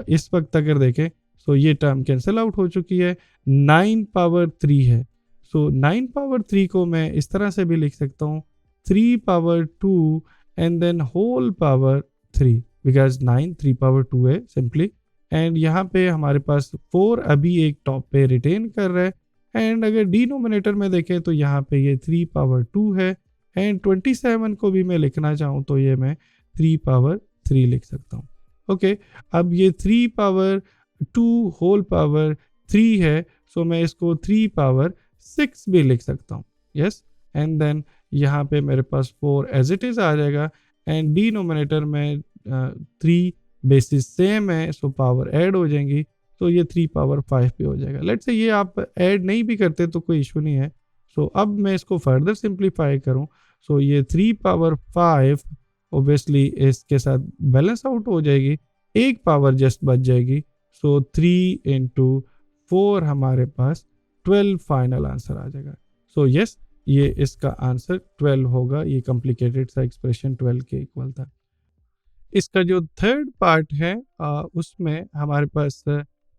इस वक्त अगर देखें तो ये टर्म कैंसिल आउट हो चुकी है, 9 पावर 3 है। सो 9 पावर 3 को मैं इस तरह से भी लिख सकता हूँ 3 power 2 and then whole power 3, because 9 3 power 2 है सिंपली। एंड यहाँ पे हमारे पास 4 अभी एक टॉप पे रिटेन कर रहा है एंड अगर डिनोमिनेटर में देखें तो यहाँ पे ये 3 पावर 2 है एंड 27 को भी मैं लिखना चाहूँ तो ये मैं 3 पावर 3 लिख सकता हूँ, ओके। अब ये 3 पावर 2 होल पावर 3 है, सो मैं इसको 3 पावर 6 भी लिख सकता हूँ, यस। एंड देन यहाँ पे मेरे पास 4 एज इट इज आ जाएगा एंड डिनोमिनेटर में 3 बेसिस सेम है, सो पावर ऐड हो जाएंगी, तो ये 3 पावर 5 पे हो जाएगा। लेट्स से ये आप ऐड नहीं भी करते तो कोई इशू नहीं है। सो अब मैं इसको फर्दर सिंप्लीफाई करूँ, सो ये 3 पावर 5 ऑब्वियसली इसके साथ बैलेंस आउट हो जाएगी, एक पावर जस्ट बच जाएगी। सो 3 इंटू 4 हमारे पास 12 फाइनल आंसर आ जाएगा। सो यस, ये इसका आंसर 12 होगा। ये कॉम्प्लिकेटेड सा एक्सप्रेशन 12 के इक्वल था। इसका जो थर्ड पार्ट है उसमें हमारे पास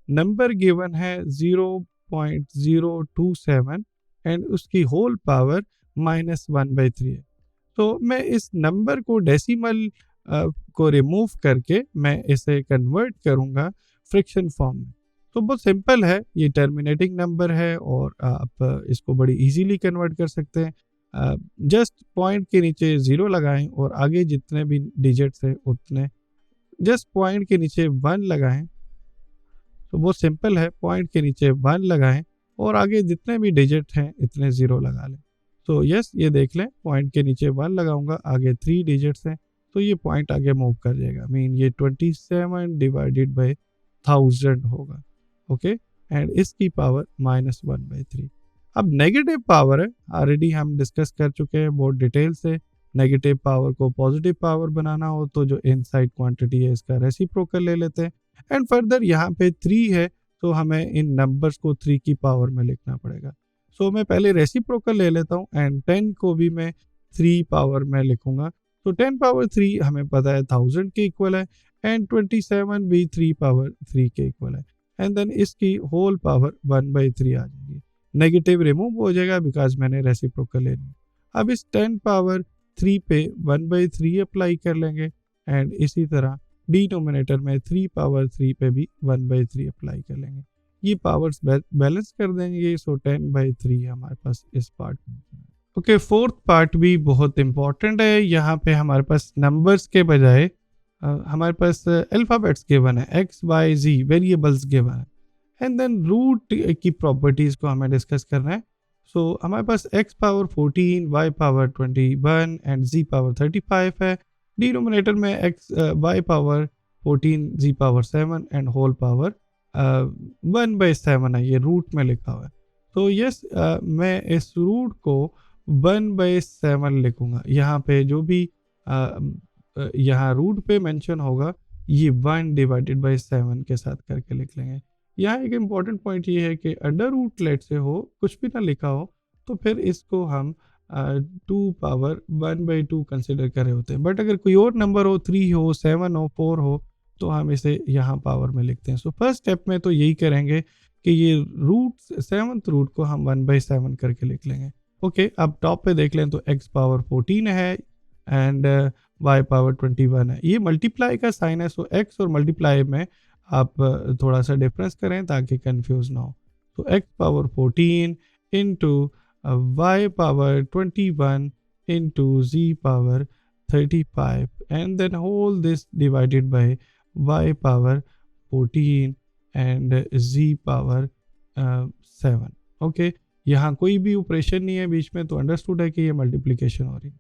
नंबर गिवन है 0.027 एंड उसकी होल पावर -1/3 है। तो मैं इस नंबर को डेसिमल को रिमूव करके मैं इसे कन्वर्ट करूंगा फ्रैक्शन फॉर्म में। तो बहुत सिंपल है, ये टर्मिनेटिंग नंबर है और आप इसको बड़ी इजीली कन्वर्ट कर सकते हैं। जस्ट पॉइंट के नीचे 0 लगाएं और आगे जितने भी डिजिट्स हैं उतने जस्ट पॉइंट के नीचे 1 लगाएं। तो बहुत सिंपल है, पॉइंट के नीचे 1 लगाएं और आगे जितने भी डिजिट हैं इतने 0 लगा लें। तो यस, ये देख लें, पॉइंट के नीचे 1 लगाऊंगा, आगे 3 डिजिट्स हैं तो ये पॉइंट आगे मूव कर जाएगा, मीन ये 27 डिवाइडेड बाई 1000 होगा, ओके। एंड इसकी पावर -1/3। अब नेगेटिव पावर है, ऑलरेडी हम डिस्कस कर चुके हैं बहुत डिटेल से। नेगेटिव पावर को पॉजिटिव पावर बनाना हो तो जो इनसाइड क्वांटिटी है इसका रेसिप्रोकल ले लेते हैं एंड फर्दर यहाँ पे 3 है, तो हमें इन नंबर्स को 3 की पावर में लिखना पड़ेगा। सो मैं पहले रेसिप्रोकल ले लेता हूँ एंड 10 को भी मैं 3 पावर में लिखूंगा। तो 10 पावर 3 हमें पता है 1000 के इक्वल है एंड 27 भी 3 पावर 3 के इक्वल है एंड देन इसकी होल पावर 1/3 आ जाएगी। नेगेटिव रिमूव हो जाएगा बिकॉज मैंने रेसिप्रोकल ले ली। अब इस 10 पावर 3 पे 1/3 अप्लाई कर लेंगे एंड इसी तरह डिनोमिनेटर में 3 पावर 3 पे भी 1/3 अप्लाई कर लेंगे। ये पावर्स बैलेंस कर देंगे, सो 10/3 हमारे पास इस पार्ट में। ओके, फोर्थ पार्ट भी बहुत इंपॉर्टेंट है। यहाँ पे हमारे पास नंबर्स के बजाय हमारे पास अल्फ़ाबेट्स गिवन है, x y z variables given है एंड देन रूट की प्रॉपर्टीज को हमें डिस्कस करना है। सो हमारे पास x power 14, y power 21 and z power 35 है। डिनोमिनेटर में y power 14, z power 7 and whole power 1/7 है, ये रूट में लिखा हुआ है। तो यस, मैं इस रूट को 1/7 लिखूंगा। यहाँ पे जो भी यहाँ रूट पे मेंशन होगा ये 1/7 के साथ करके लिख लेंगे। यहाँ एक इम्पॉर्टेंट पॉइंट ये है कि अंडर रूट लेट से हो, कुछ भी ना लिखा हो, तो फिर इसको हम 2 पावर 1/2 कंसिडर कर रहे होते हैं। बट अगर कोई और नंबर हो, 3 हो, 7 हो, 4 हो, तो हम इसे यहाँ पावर में लिखते हैं। सो फर्स्ट स्टेप में तो यही करेंगे कि ये रूट 7th रूट को हम 1/7 करके लिख लेंगे। ओके, अब टॉप पे देख लें तो x पावर 14 है एंड y पावर 21 है। ये मल्टीप्लाई का साइन है, सो x और मल्टीप्लाई में आप थोड़ा सा डिफरेंस करें ताकि कंफ्यूज ना हो। तो x power 14 into y power 21 into z power 35 and then whole this divided by y power 14 and z power 7। Okay, यहाँ कोई भी ऑपरेशन नहीं है बीच में, तो अंडरस्टूड है कि ये मल्टीप्लिकेशन हो रही है।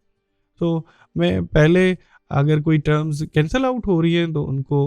तो मैं पहले अगर कोई टर्म्स कैंसिल आउट हो रही है तो उनको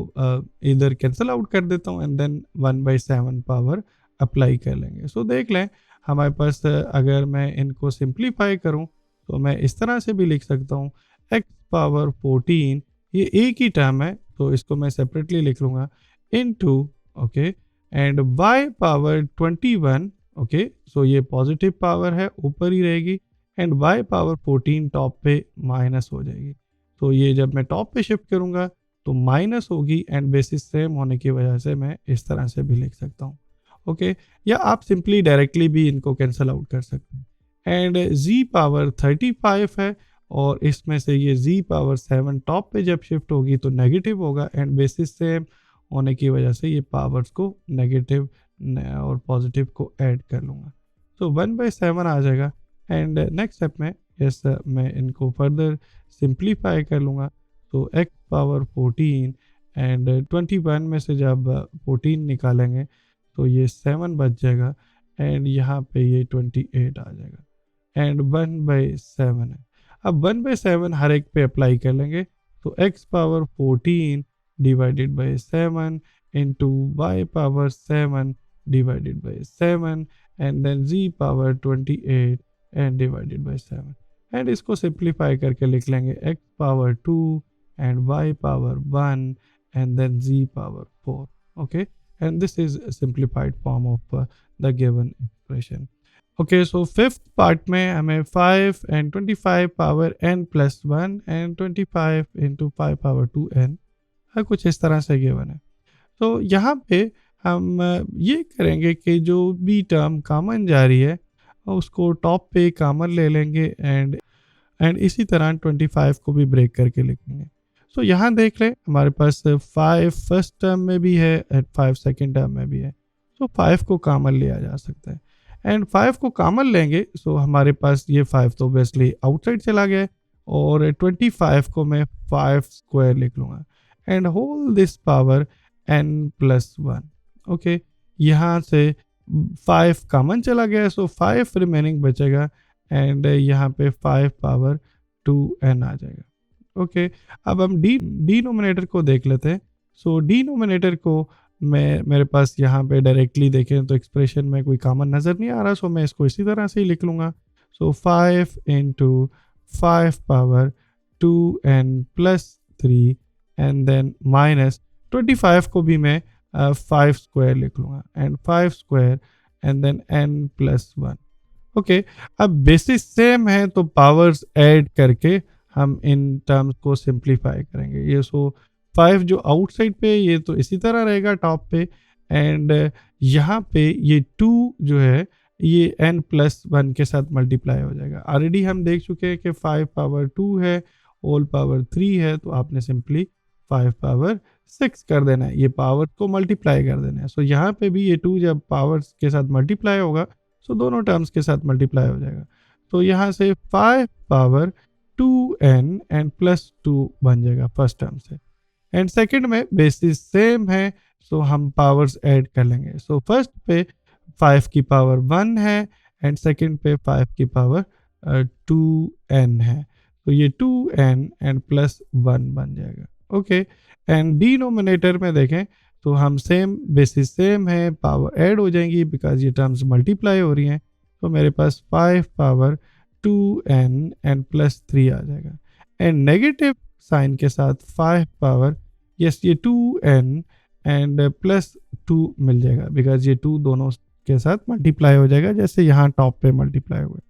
इधर कैंसिल आउट कर देता हूँ एंड देन 1/7 पावर अप्लाई कर लेंगे। सो देख लें हमारे पास अगर मैं इनको सिंप्लीफाई करूँ तो मैं इस तरह से भी लिख सकता हूँ x पावर 14, ये एक ही टर्म है तो इसको मैं सेपरेटली लिख लूँगा, into okay and y power 21। Okay, so ये पॉजिटिव पावर है, ऊपर ही रहेगी एंड y पावर 14 टॉप पे माइनस हो जाएगी। तो ये जब मैं टॉप पे शिफ्ट करूंगा तो माइनस होगी एंड बेसिस सेम होने की वजह से मैं इस तरह से भी लिख सकता हूँ। ओके, या आप सिंपली डायरेक्टली भी इनको कैंसिल आउट कर सकते हैं। एंड z पावर 35 है और इसमें से ये z पावर 7 टॉप पे जब शिफ्ट होगी तो नेगेटिव होगा एंड बेसिस सेम होने की वजह से ये पावर्स को नेगेटिव और पॉजिटिव को ऐड कर लूँगा। तो 1/7 आ जाएगा एंड नेक्स्ट स्टेप में यस मैं इनको फर्दर सिंप्लीफाई कर लूँगा। तो x पावर 14 एंड 21 में से जब 14 निकालेंगे तो ये 7 बच जाएगा एंड यहाँ पे ये 28 आ जाएगा एंड 1/7 है। अब 1/7 हर एक पे अप्लाई कर लेंगे तो x power 14 divided by 7 into y power 7 divided by 7 and then z power 28 and divided by 7 and इसको सिंप्लीफाई करके लिख लेंगे x power 2 and y power 1 and then z power 4। Okay, and this is simplified form of the given expression. Okay, so fifth part में हमें 5 and 25 power n plus 1 and 25 into 5 power 2n कुछ इस तरह से given है। तो यहाँ पे हम ये करेंगे कि जो भी टर्म कॉमन जा रही है उसको टॉप पे कॉमन ले लेंगे एंड इसी तरह 25 को भी ब्रेक करके लिखेंगे। सो यहाँ देख लें हमारे पास 5 फर्स्ट टर्म में भी है एंड 5 सेकेंड टर्म में भी है। सो 5 को कॉमन लिया जा सकता है एंड 5 को कॉमन लेंगे सो हमारे पास ये 5 तो ऑब्वियसली आउटसाइड चला गया और 25 को मैं 5 स्क्वायर लिख लूँगा and whole this power n plus 1। Okay, यहाँ से 5 कॉमन चला गया सो 5 रिमेनिंग बचेगा एंड यहाँ पे 5 पावर 2n आ जाएगा। ओके, अब हम डिनोमिनेटर को देख लेते हैं। सो डिनोमिनेटर को मेरे पास यहाँ पे डायरेक्टली देखें तो एक्सप्रेशन में कोई कॉमन नज़र नहीं आ रहा, सो मैं इसको इसी तरह से ही लिख लूँगा। So 5 into 5 power 2n plus 3 and then minus 25 को भी मैं 5 स्क्वायर लिख लूँगा and 5 square and then n plus 1। Okay, अब बेसिस सेम है तो पावर्स ऐड करके हम इन टर्म्स को सिंप्लीफाई करेंगे। ये सो 5 जो आउटसाइड पे ये तो इसी तरह रहेगा टॉप पे, एंड यहाँ पे ये 2 जो है ये n प्लस 1 के साथ मल्टीप्लाई हो जाएगा। ऑलरेडी हम देख चुके हैं कि 5 पावर 2 है, होल पावर 3 है, तो आपने सिंपली 5 पावर 6 कर देना है, ये पावर को मल्टीप्लाई कर देना है। सो यहाँ पे भी ये 2 जब पावर्स के साथ मल्टीप्लाई होगा सो दोनों टर्म्स के साथ मल्टीप्लाई हो जाएगा। तो यहाँ से 5 पावर 2n एंड प्लस 2 बन जाएगा फर्स्ट टर्म से। एंड सेकंड में बेसिस सेम है, सो हम पावर्स ऐड कर लेंगे। सो फर्स्ट पे 5 की पावर 1 है एंड सेकंड पे 5 की पावर 2n है, तो ये 2n एंड प्लस 1 बन जाएगा। ओके, एंड डिनोमिनेटर में देखें तो हम सेम बेसिस सेम है, पावर ऐड हो जाएंगी बिकॉज ये टर्म्स मल्टीप्लाई हो रही हैं, तो मेरे पास 5 पावर 2n एंड प्लस 3 आ जाएगा। एंड नेगेटिव साइन के साथ 5 पावर यस ये 2n एंड प्लस 2 मिल जाएगा बिकॉज ये 2 दोनों के साथ मल्टीप्लाई हो जाएगा जैसे यहाँ टॉप पे मल्टीप्लाई हुए।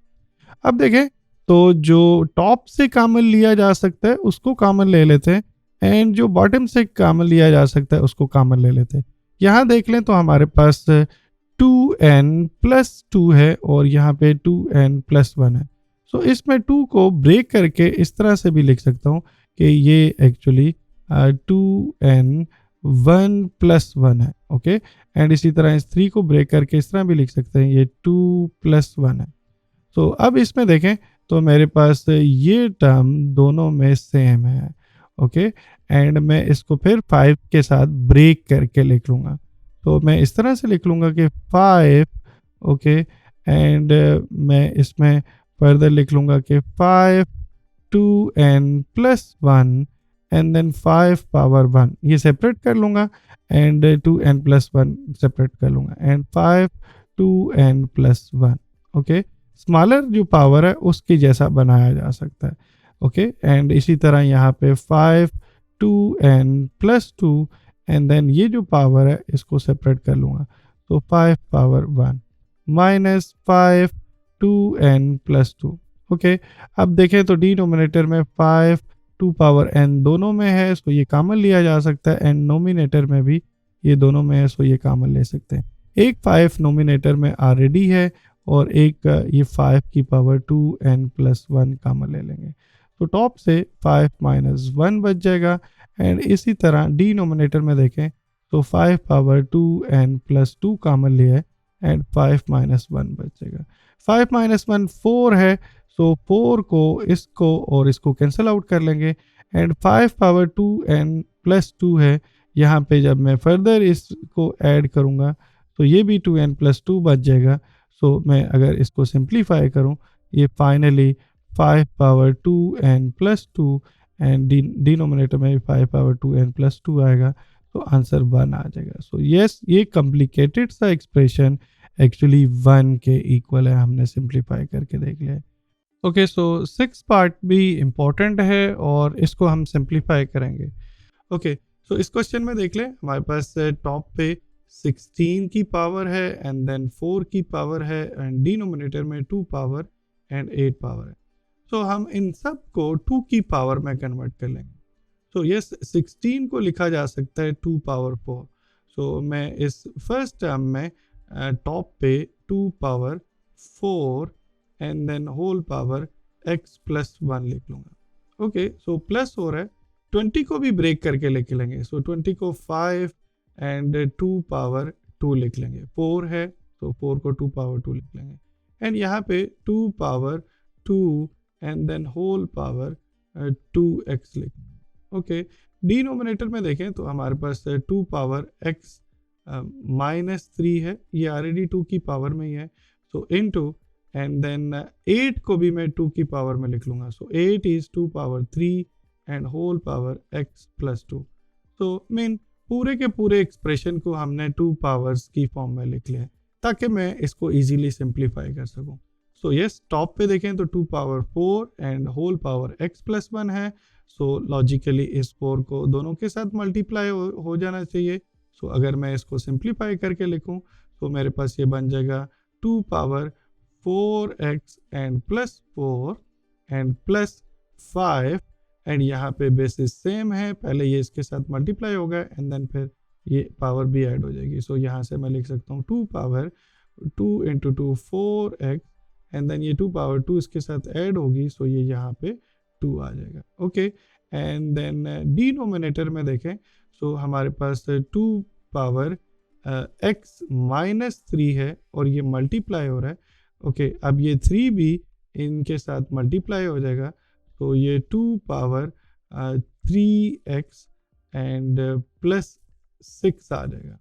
अब देखें तो जो टॉप से कॉमन लिया जा सकता है उसको कॉमन ले लेते हैं, एंड जो बॉटम से कॉमन लिया जा सकता है उसको कॉमन ले लेते हैं। यहाँ देख लें तो हमारे पास 2n प्लस 2 है और यहाँ पे 2n प्लस 1 है। सो इसमें 2 को ब्रेक करके इस तरह से भी लिख सकता हूँ कि ये एक्चुअली 2n 1 प्लस 1 है। ओके, एंड इसी तरह इस 3 को ब्रेक करके इस तरह भी लिख सकते हैं, ये 2 प्लस 1 है। तो अब इसमें देखें तो मेरे पास ये टर्म दोनों में सेम है। ओके, एंड मैं इसको फिर 5 के साथ ब्रेक करके लिख लूँगा, तो मैं इस तरह से लिख लूँगा कि 5 ओके, एंड मैं इसमें फर्दर लिख लूँगा कि 5 2n plus 1 and then 5 power 1, ये सेपरेट कर लूँगा एंड 2n प्लस 1 सेपरेट कर लूँगा and 5 2n plus 1। Okay, smaller जो पावर है उसकी जैसा बनाया जा सकता है। ओके, एंड इसी तरह यहाँ पे 5 2n प्लस 2 एंड देन ये जो पावर है इसको सेपरेट कर लूँगा, तो 5 power 1 minus 5 2n plus 2। Okay, अब देखें तो डिनोमिनेटर में 5 2 पावर n दोनों में है, सो ये कॉमन लिया जा सकता है, एंड नोमिनेटर में भी ये दोनों में है, सो ये कॉमन ले सकते हैं। एक 5 नोमिनेटर में ऑलरेडी है और एक ये 5 की पावर 2n प्लस 1 कॉमन ले लेंगे, तो टॉप से 5 माइनस 1 बच जाएगा। एंड इसी तरह डिनोमिनेटर में देखें तो 5 पावर 2n प्लस 2 कॉमन लिया है एंड 5 माइनस 1 बच जाएगा। 5 माइनस 1 4 है, सो 4 को इसको और इसको कैंसिल आउट कर लेंगे एंड 5 पावर 2n प्लस 2 है, यहाँ पे जब मैं फर्दर इसको ऐड करूँगा तो ये भी 2n प्लस 2 बच जाएगा। सो मैं अगर इसको सिंप्लीफाई करूँ, ये finally 5 power 2n plus 2 and denominator में 5 पावर 2n प्लस 2 आएगा, तो आंसर 1 आ जाएगा। सो यस, ये कॉम्प्लिकेटेड सा एक्सप्रेशन एक्चुअली 1 के इक्वल है, हमने सिंप्लीफाई करके देख लिया। ओके, सो 6 पार्ट भी इम्पोर्टेंट है और इसको हम सिंप्लीफाई करेंगे। ओके, सो इस क्वेश्चन में देख लें हमारे पास टॉप पे 16 की पावर है एंड देन 4 की पावर है एंड डिनोमिनेटर में 2 पावर एंड 8 पावर है। तो हम इन सब को 2 की पावर में कन्वर्ट कर लेंगे। तो यस, 16 को लिखा जा सकता है 2 पावर 4। सो मैं इस फर्स्ट टर्म में टॉप पे 2 power 4 and then whole power x plus 1 लिख लूँगा। ओके, सो प्लस हो रहा है, 20 को भी ब्रेक करके लिख लेंगे। सो 20 को 5 एंड 2 पावर 2 लिख लेंगे। 4 है तो 4 को 2 पावर 2 लिख लेंगे एंड यहाँ पे 2 power 2 and then whole power 2x लिख। ओके, डिनोमिनेटर में देखें तो हमारे पास 2 पावर x माइनस 3 है, ये ऑलरेडी 2 की पावर में ही है, सो इनटू एंड देन 8 को भी मैं 2 की पावर में लिख लूँगा। So 8 is 2 power 3 and whole power x plus 2। तो मीन पूरे के पूरे एक्सप्रेशन को हमने 2 पावर्स की फॉर्म में लिख लिया है ताकि मैं इसको इजीली सिंप्लीफाई कर सकूं। सो यस, टॉप पे देखें तो 2 power 4 and whole power x plus 1 है। सो लॉजिकली इस 4 को दोनों के साथ मल्टीप्लाई हो जाना चाहिए। सो अगर मैं इसको सिंप्लीफाई करके लिखूं तो मेरे पास ये बन जाएगा 2 power 4x and plus 4 and plus 5 and यहाँ पे बेसिस सेम है, पहले ये इसके साथ मल्टीप्लाई होगा एंड देन फिर ये पावर भी ऐड हो जाएगी। सो यहाँ से मैं लिख सकता हूँ 2 power 2 into 2 4x and then ये 2 पावर 2 इसके साथ ऐड होगी, सो ये यहाँ पे 2 आ जाएगा। ओके, एंड देन डिनोमिनेटर में देखें सो हमारे पास 2 पावर x माइनस 3 है और ये मल्टीप्लाई हो रहा है। ओके, अब ये 3 भी इनके साथ मल्टीप्लाई हो जाएगा, तो ये 2 पावर 3x एंड प्लस 6 आ जाएगा।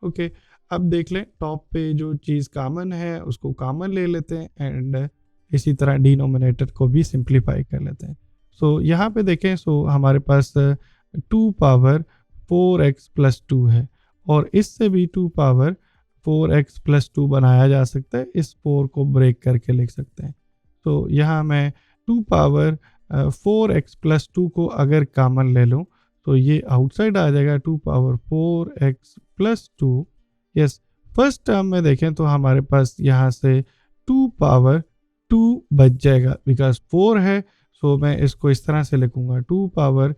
ओके, अब देख लें टॉप पे जो चीज़ कॉमन है उसको कॉमन ले लेते हैं एंड इसी तरह डिनोमिनेटर को भी सिंप्लीफाई कर लेते हैं। सो यहाँ पे देखें, सो हमारे पास 2 पावर 4x प्लस 2 है और इससे भी 2 पावर 4x प्लस 2 बनाया जा सकता है, इस 4 को ब्रेक करके लिख सकते हैं। तो यहाँ मैं 2 पावर 4x प्लस 2 को अगर कॉमन ले लूँ तो ये आउटसाइड आ जाएगा 2 power 4x plus 2। Yes, first term में देखें तो हमारे पास यहाँ से 2 पावर 2 बच जाएगा बिकॉज 4 है। सो मैं इसको इस तरह से लिखूंगा 2 power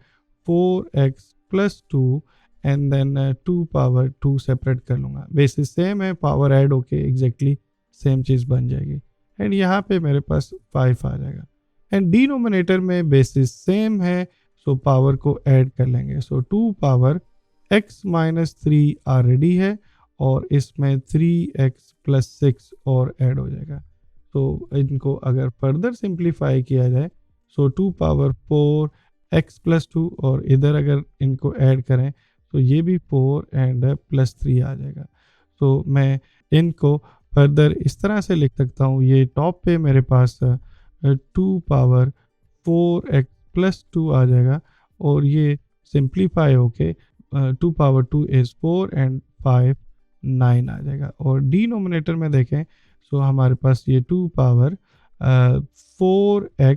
4x plus 2 and then 2 power 2 separate कर लूँगा, बेसिस सेम है, पावर ऐड होके एग्जैक्टली सेम चीज़ बन जाएगी एंड यहाँ पे मेरे पास 5 आ जाएगा एंड डिनोमिनेटर में बेसिस सेम है, सो पावर को ऐड कर लेंगे। सो 2 पावर x माइनस 3 ऑलरेडी है और इसमें 3x प्लस 6 और ऐड हो जाएगा। तो इनको अगर फर्दर सिंप्लीफाई किया जाए सो 2 पावर 4 x प्लस 2 और इधर अगर इनको ऐड करें तो ये भी 4 एंड प्लस 3 आ जाएगा। तो मैं इनको फर्दर इस तरह से लिख सकता हूँ, ये टॉप पे मेरे पास 2 पावर 4x प्लस 2 आ जाएगा और ये सिंप्लीफाई होके 2 पावर 2 इज़ 4 एंड 5 9 आ जाएगा। और डिनोमिनेटर में देखें सो हमारे पास ये 2 पावर 4x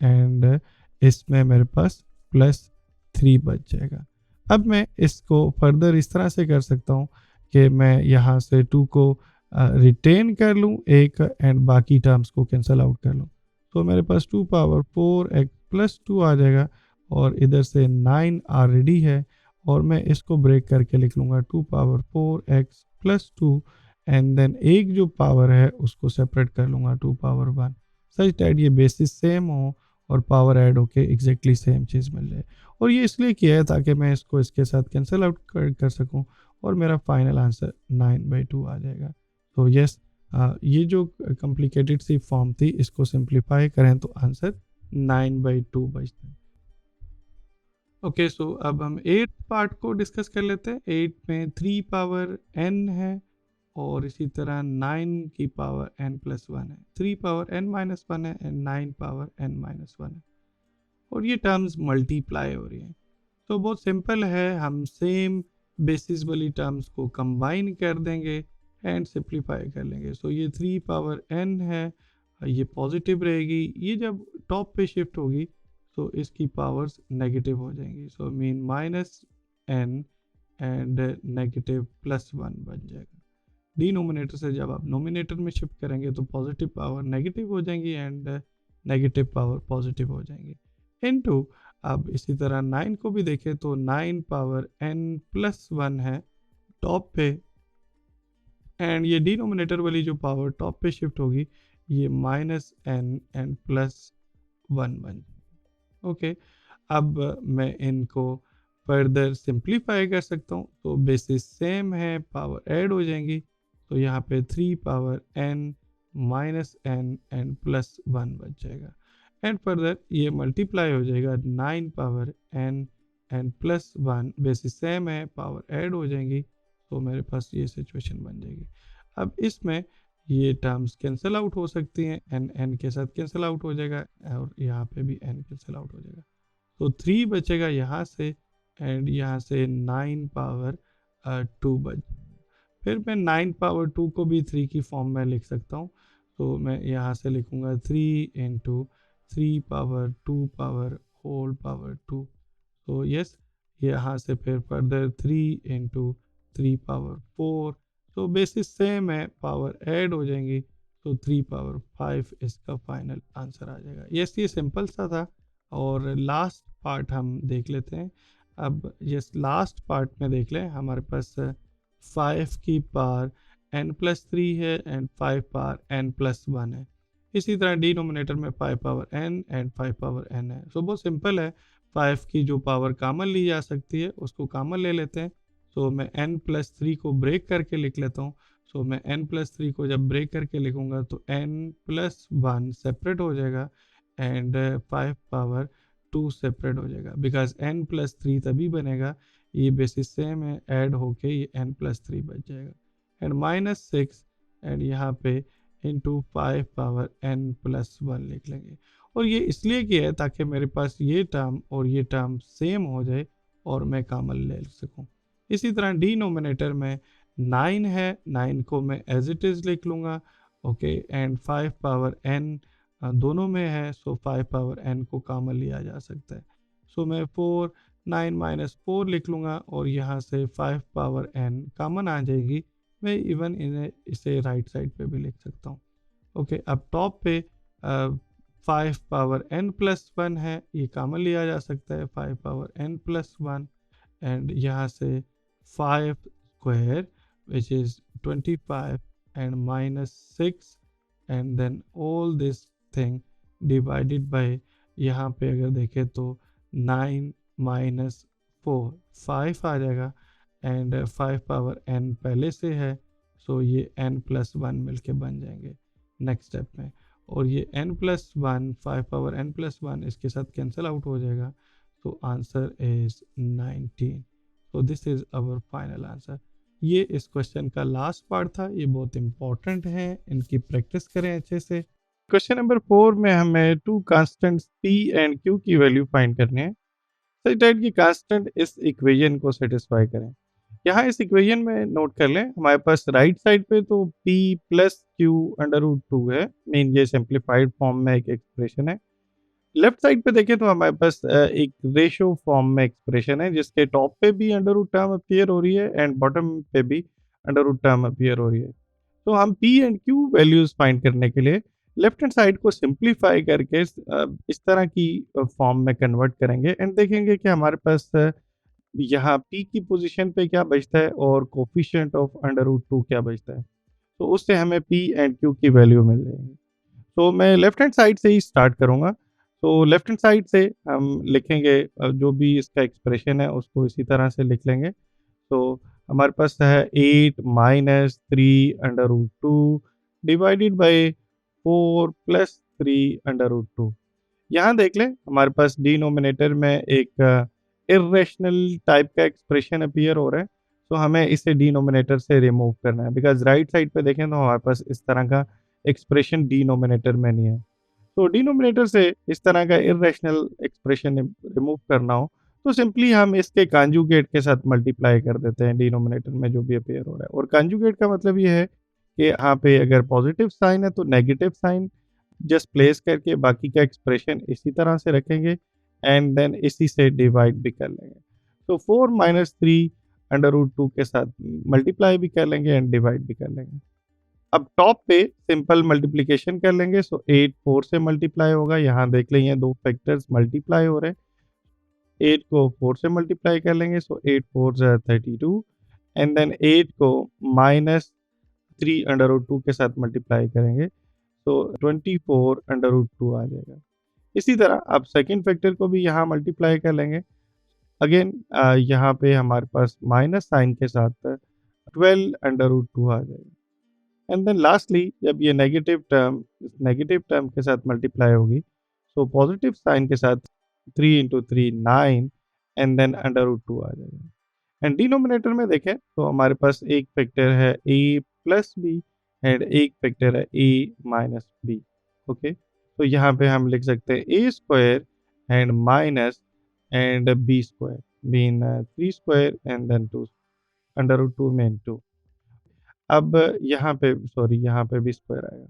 एंड इसमें मेरे पास प्लस 3 बच जाएगा। अब मैं इसको फर्दर इस तरह से कर सकता हूँ कि मैं यहाँ से 2 को रिटेन कर लूँ एक एंड बाकी टर्म्स को कैंसिल आउट कर लूँ। तो मेरे पास 2 पावर 4x प्लस 2 आ जाएगा और इधर से 9 ऑलरेडी है और मैं इसको ब्रेक करके लिख लूँगा 2 power 4x plus 2 and then एक जो पावर है उसको सेपरेट कर लूँगा 2 पावर 1, सच दैट ये बेसिस सेम हो और पावर ऐड होके एग्जैक्टली सेम चीज़ मिल जाए। और ये इसलिए किया है ताकि मैं इसको इसके साथ कैंसिल आउट कर सकूं और मेरा फाइनल आंसर 9/2 आ जाएगा। तो यस, ये जो कॉम्प्लिकेटेड सी फॉर्म थी इसको सिंप्लीफाई करें तो आंसर 9/2 बचता है। ओके, सो अब हम 8th पार्ट को डिस्कस कर लेते हैं। 8 में 3 पावर n है और इसी तरह 9 की पावर n प्लस 1 है, 3 पावर n माइनस 1 है एंड 9 पावर n माइनस 1 है और ये टर्म्स मल्टीप्लाई हो रही हैं। तो बहुत सिंपल है, हम सेम बेसिस वाली टर्म्स को कंबाइन कर देंगे एंड सिंप्लीफाई कर लेंगे। सो ये 3 पावर n है, ये पॉजिटिव रहेगी, ये जब टॉप पे शिफ्ट होगी तो इसकी पावर्स नेगेटिव हो जाएंगी। So mean minus n and negative plus 1 बन जाएगा। डिनोमिनेटर से जब आप नोमिनेटर में शिफ्ट करेंगे तो पॉजिटिव पावर नेगेटिव हो जाएंगी एंड नेगेटिव पावर पॉजिटिव हो जाएंगी इनटू। अब इसी तरह 9 को भी देखें तो 9 पावर n प्लस 1 है टॉप पे एंड ये डिनोमिनेटर वाली जो पावर टॉप पे शिफ्ट होगी ये माइनस n एंड प्लस 1 बन। ओके, अब मैं इनको फर्दर सिंप्लीफाई कर सकता हूँ तो बेसिस सेम है, पावर ऐड हो जाएंगी। तो यहाँ पे 3 power n minus n and plus 1 बच जाएगा एंड फर्दर ये मल्टीप्लाई हो जाएगा 9 power n and plus 1, basis same है, पावर ऐड हो जाएंगी। तो मेरे पास ये सिचुएशन बन जाएगी। अब इसमें ये टर्म्स कैंसिल आउट हो सकती हैं, n के साथ कैंसिल आउट हो जाएगा और यहाँ पे भी n कैंसिल आउट हो जाएगा। तो 3 बचेगा यहाँ से एंड यहाँ से 9 पावर 2 बच। फिर मैं 9 पावर 2 को भी 3 की फॉर्म में लिख सकता हूँ। तो मैं यहाँ से लिखूँगा 3 into 3 power 2 power whole power 2। तो यस, यहाँ से फिर फर्दर 3 into 3 पावर 4। तो बेसिस सेम है, पावर ऐड हो जाएंगी, तो 3 पावर 5 इसका फाइनल आंसर आ जाएगा। यस, ये सिंपल सा था। और लास्ट पार्ट हम देख लेते हैं। अब यस, लास्ट पार्ट में देख लें, हमारे पास 5 की पावर n+3 है एंड 5 पावर n+1 है। इसी तरह डिनोमिनेटर में 5 power n and 5 power n है। सो बहुत सिंपल है। 5 की जो पावर कॉमन ली जा सकती है उसको कॉमन ले लेते हैं। सो मैं n+3 को ब्रेक करके लिख लेता हूँ। सो मैं n+3 को जब ब्रेक करके लिखूंगा तो n+1 सेपरेट हो जाएगा एंड 5 पावर 2 सेपरेट हो जाएगा, बिकॉज n+3 तभी बनेगा, ये बेसिस सेम है, ऐड होके ये n+3 बच जाएगा एंड -6 एंड यहाँ पे इंटू 5 पावर n+1 लिख लेंगे। और ये इसलिए किया है ताकि मेरे पास ये टर्म और ये टर्म सेम हो जाए और मैं कॉमन ले सकूं। इसी तरह डिनोमिनेटर में 9 है, 9 को मैं एज इट इज़ लिख लूँगा। ओके, एंड 5 पावर n दोनों में है, सो 5 पावर n को कॉमन लिया जा सकता है। सो मैं 9 - 4 लिख लूँगा और यहाँ से 5 पावर n कॉमन आ जाएगी। मैं इवन इसे राइट साइड पे भी लिख सकता हूँ। ओके, अब टॉप पे 5 पावर n+1 है, ये कॉमन लिया जा सकता है, 5 पावर n+1 एंड यहाँ से 5 square which is 25 and -6 and then all this thing divided by, यहाँ पे अगर देखें तो 9 - 4 5 आ जाएगा एंड 5 पावर n पहले से है, सो ये n+1 मिलके बन जाएंगे नेक्स्ट स्टेप में। और ये n+1 5 पावर n+1 इसके साथ कैंसिल आउट हो जाएगा, तो आंसर इज 19। तो this is our final answer. ये इस क्वेश्चन का लास्ट पार्ट था, ये बहुत इंपॉर्टेंट है, इनकी प्रैक्टिस करें अच्छे से। क्वेश्चन नंबर 4 में हमें two constants p and q की वैल्यू फाइंड करनी है। सही टाइप की कांस्टेंट इस इक्वेशन को सेटिस्फाई करें। यहाँ इस इक्वेशन में नोट कर लें, हमारे पास राइट साइड पे तो p + q√2 है, मीन ये सिंप्लीफाइड फॉर्म में एक एक्सप्रेशन है। लेफ्ट साइड पे देखें तो हमारे पास एक रेशो फॉर्म में एक्सप्रेशन है, जिसके टॉप पे भी अंडर रूट टर्म अपीयर हो रही है एंड बॉटम पे भी अंडर रूट टर्म अपीयर हो रही है। तो हम p and q values find करने के लिए लेफ्ट हैंड साइड को सिंप्लीफाई करके इस तरह की फॉर्म में कन्वर्ट करेंगे एंड देखेंगे कि हमारे पास यहाँ p की पोजीशन पे क्या बचता है और कोफिशिएंट ऑफ अंडर रूट 2 क्या बचता है। तो उससे हमें p एंड q की वैल्यू मिल जाएगी। तो मैं लेफ्ट हैंड साइड से ही स्टार्ट करूँगा। तो लेफ्ट हैंड साइड से हम लिखेंगे जो भी इसका एक्सप्रेशन है उसको इसी तरह से लिख लेंगे। तो हमारे पास है 8 - 3 under root 2 divided by 4 + 3 under root 2। यहाँ देख लें, हमारे पास डिनोमिनेटर में एक इर्रेशनल टाइप का एक्सप्रेशन अपीयर हो रहा है। तो हमें इसे डिनोमिनेटर से रिमूव करना है, बिकॉज राइट साइड पे देखें तो हमारे पास इस तरह का एक्सप्रेशन डिनोमिनेटर में नहीं है। तो डिनोमिनेटर से इस तरह का इर्रेशनल एक्सप्रेशन रिमूव करना हो तो सिंपली हम इसके कॉन्जुगेट के साथ मल्टीप्लाई कर देते हैं डिनोमिनेटर में जो भी अपीयर हो रहा है। और कॉन्जुगेट का मतलब ये है कि यहाँ पे अगर पॉजिटिव साइन है तो नेगेटिव साइन जस्ट प्लेस करके बाकी का एक्सप्रेशन इसी तरह से रखेंगे एंड देन इसी से डिवाइड भी कर लेंगे। तो 4 - 3 अंडर रूट 2 के साथ मल्टीप्लाई भी कर लेंगे एंड डिवाइड भी कर लेंगे। अब टॉप पे सिंपल मल्टीप्लिकेशन कर लेंगे, सो 8 4 से मल्टीप्लाई होगा। यहाँ देख लें, ये दो फैक्टर्स मल्टीप्लाई हो रहे हैं। 8 को 4 से मल्टीप्लाई कर लेंगे, सो 8 4 32 एंड देन 8 को -3 अंडर रूट 2 के साथ मल्टीप्लाई करेंगे, तो 24 अंडर रूट 2 आ जाएगा। इसी तरह आप सेकेंड फैक्टर को भी यहाँ मल्टीप्लाई कर लेंगे। अगेन यहाँ पे हमारे पास माइनस साइन के साथ 12 अंडर रूट 2 आ जाएगा। एंड देन लास्टली जब ये नेगेटिव टर्म के साथ मल्टीप्लाई होगी, सो पॉजिटिव साइन के साथ 3 × 3 9 एंड देन अंडर रूट 2 आ जाएगा। एंड डिनोमिनेटर में देखें तो हमारे पास एक फैक्टर है a+b एंड एक फैक्टर है a-b। ओके, तो यहाँ पे हम लिख सकते हैं a² and minus and b² mean 3² and then 2 under root 2 में 2। अब यहाँ पे भी स्क्वायर आएगा।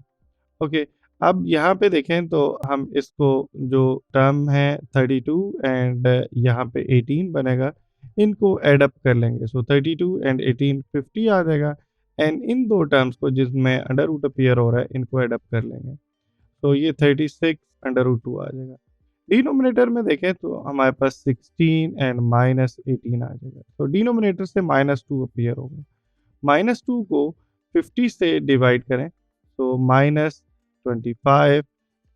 ओके, अब यहाँ पे देखें तो हम इसको जो टर्म है 32 एंड यहाँ पे 18 बनेगा, इनको ऐड अप कर लेंगे। सो 32 एंड 18 50 आ जाएगा एंड इन दो टर्म्स को जिसमें अंडर रूट अपीयर हो रहा है इनको ऐड अप कर लेंगे। तो ये 36 अंडर रूट 2 आ जाएगा। डिनोमिनेटर में देखें तो हमारे पास 16 एंड माइनस 18 आ जाएगा। तो डिनोमिनेटर से -2 अपीयर होगा। -2 को 50 से डिवाइड करें तो -25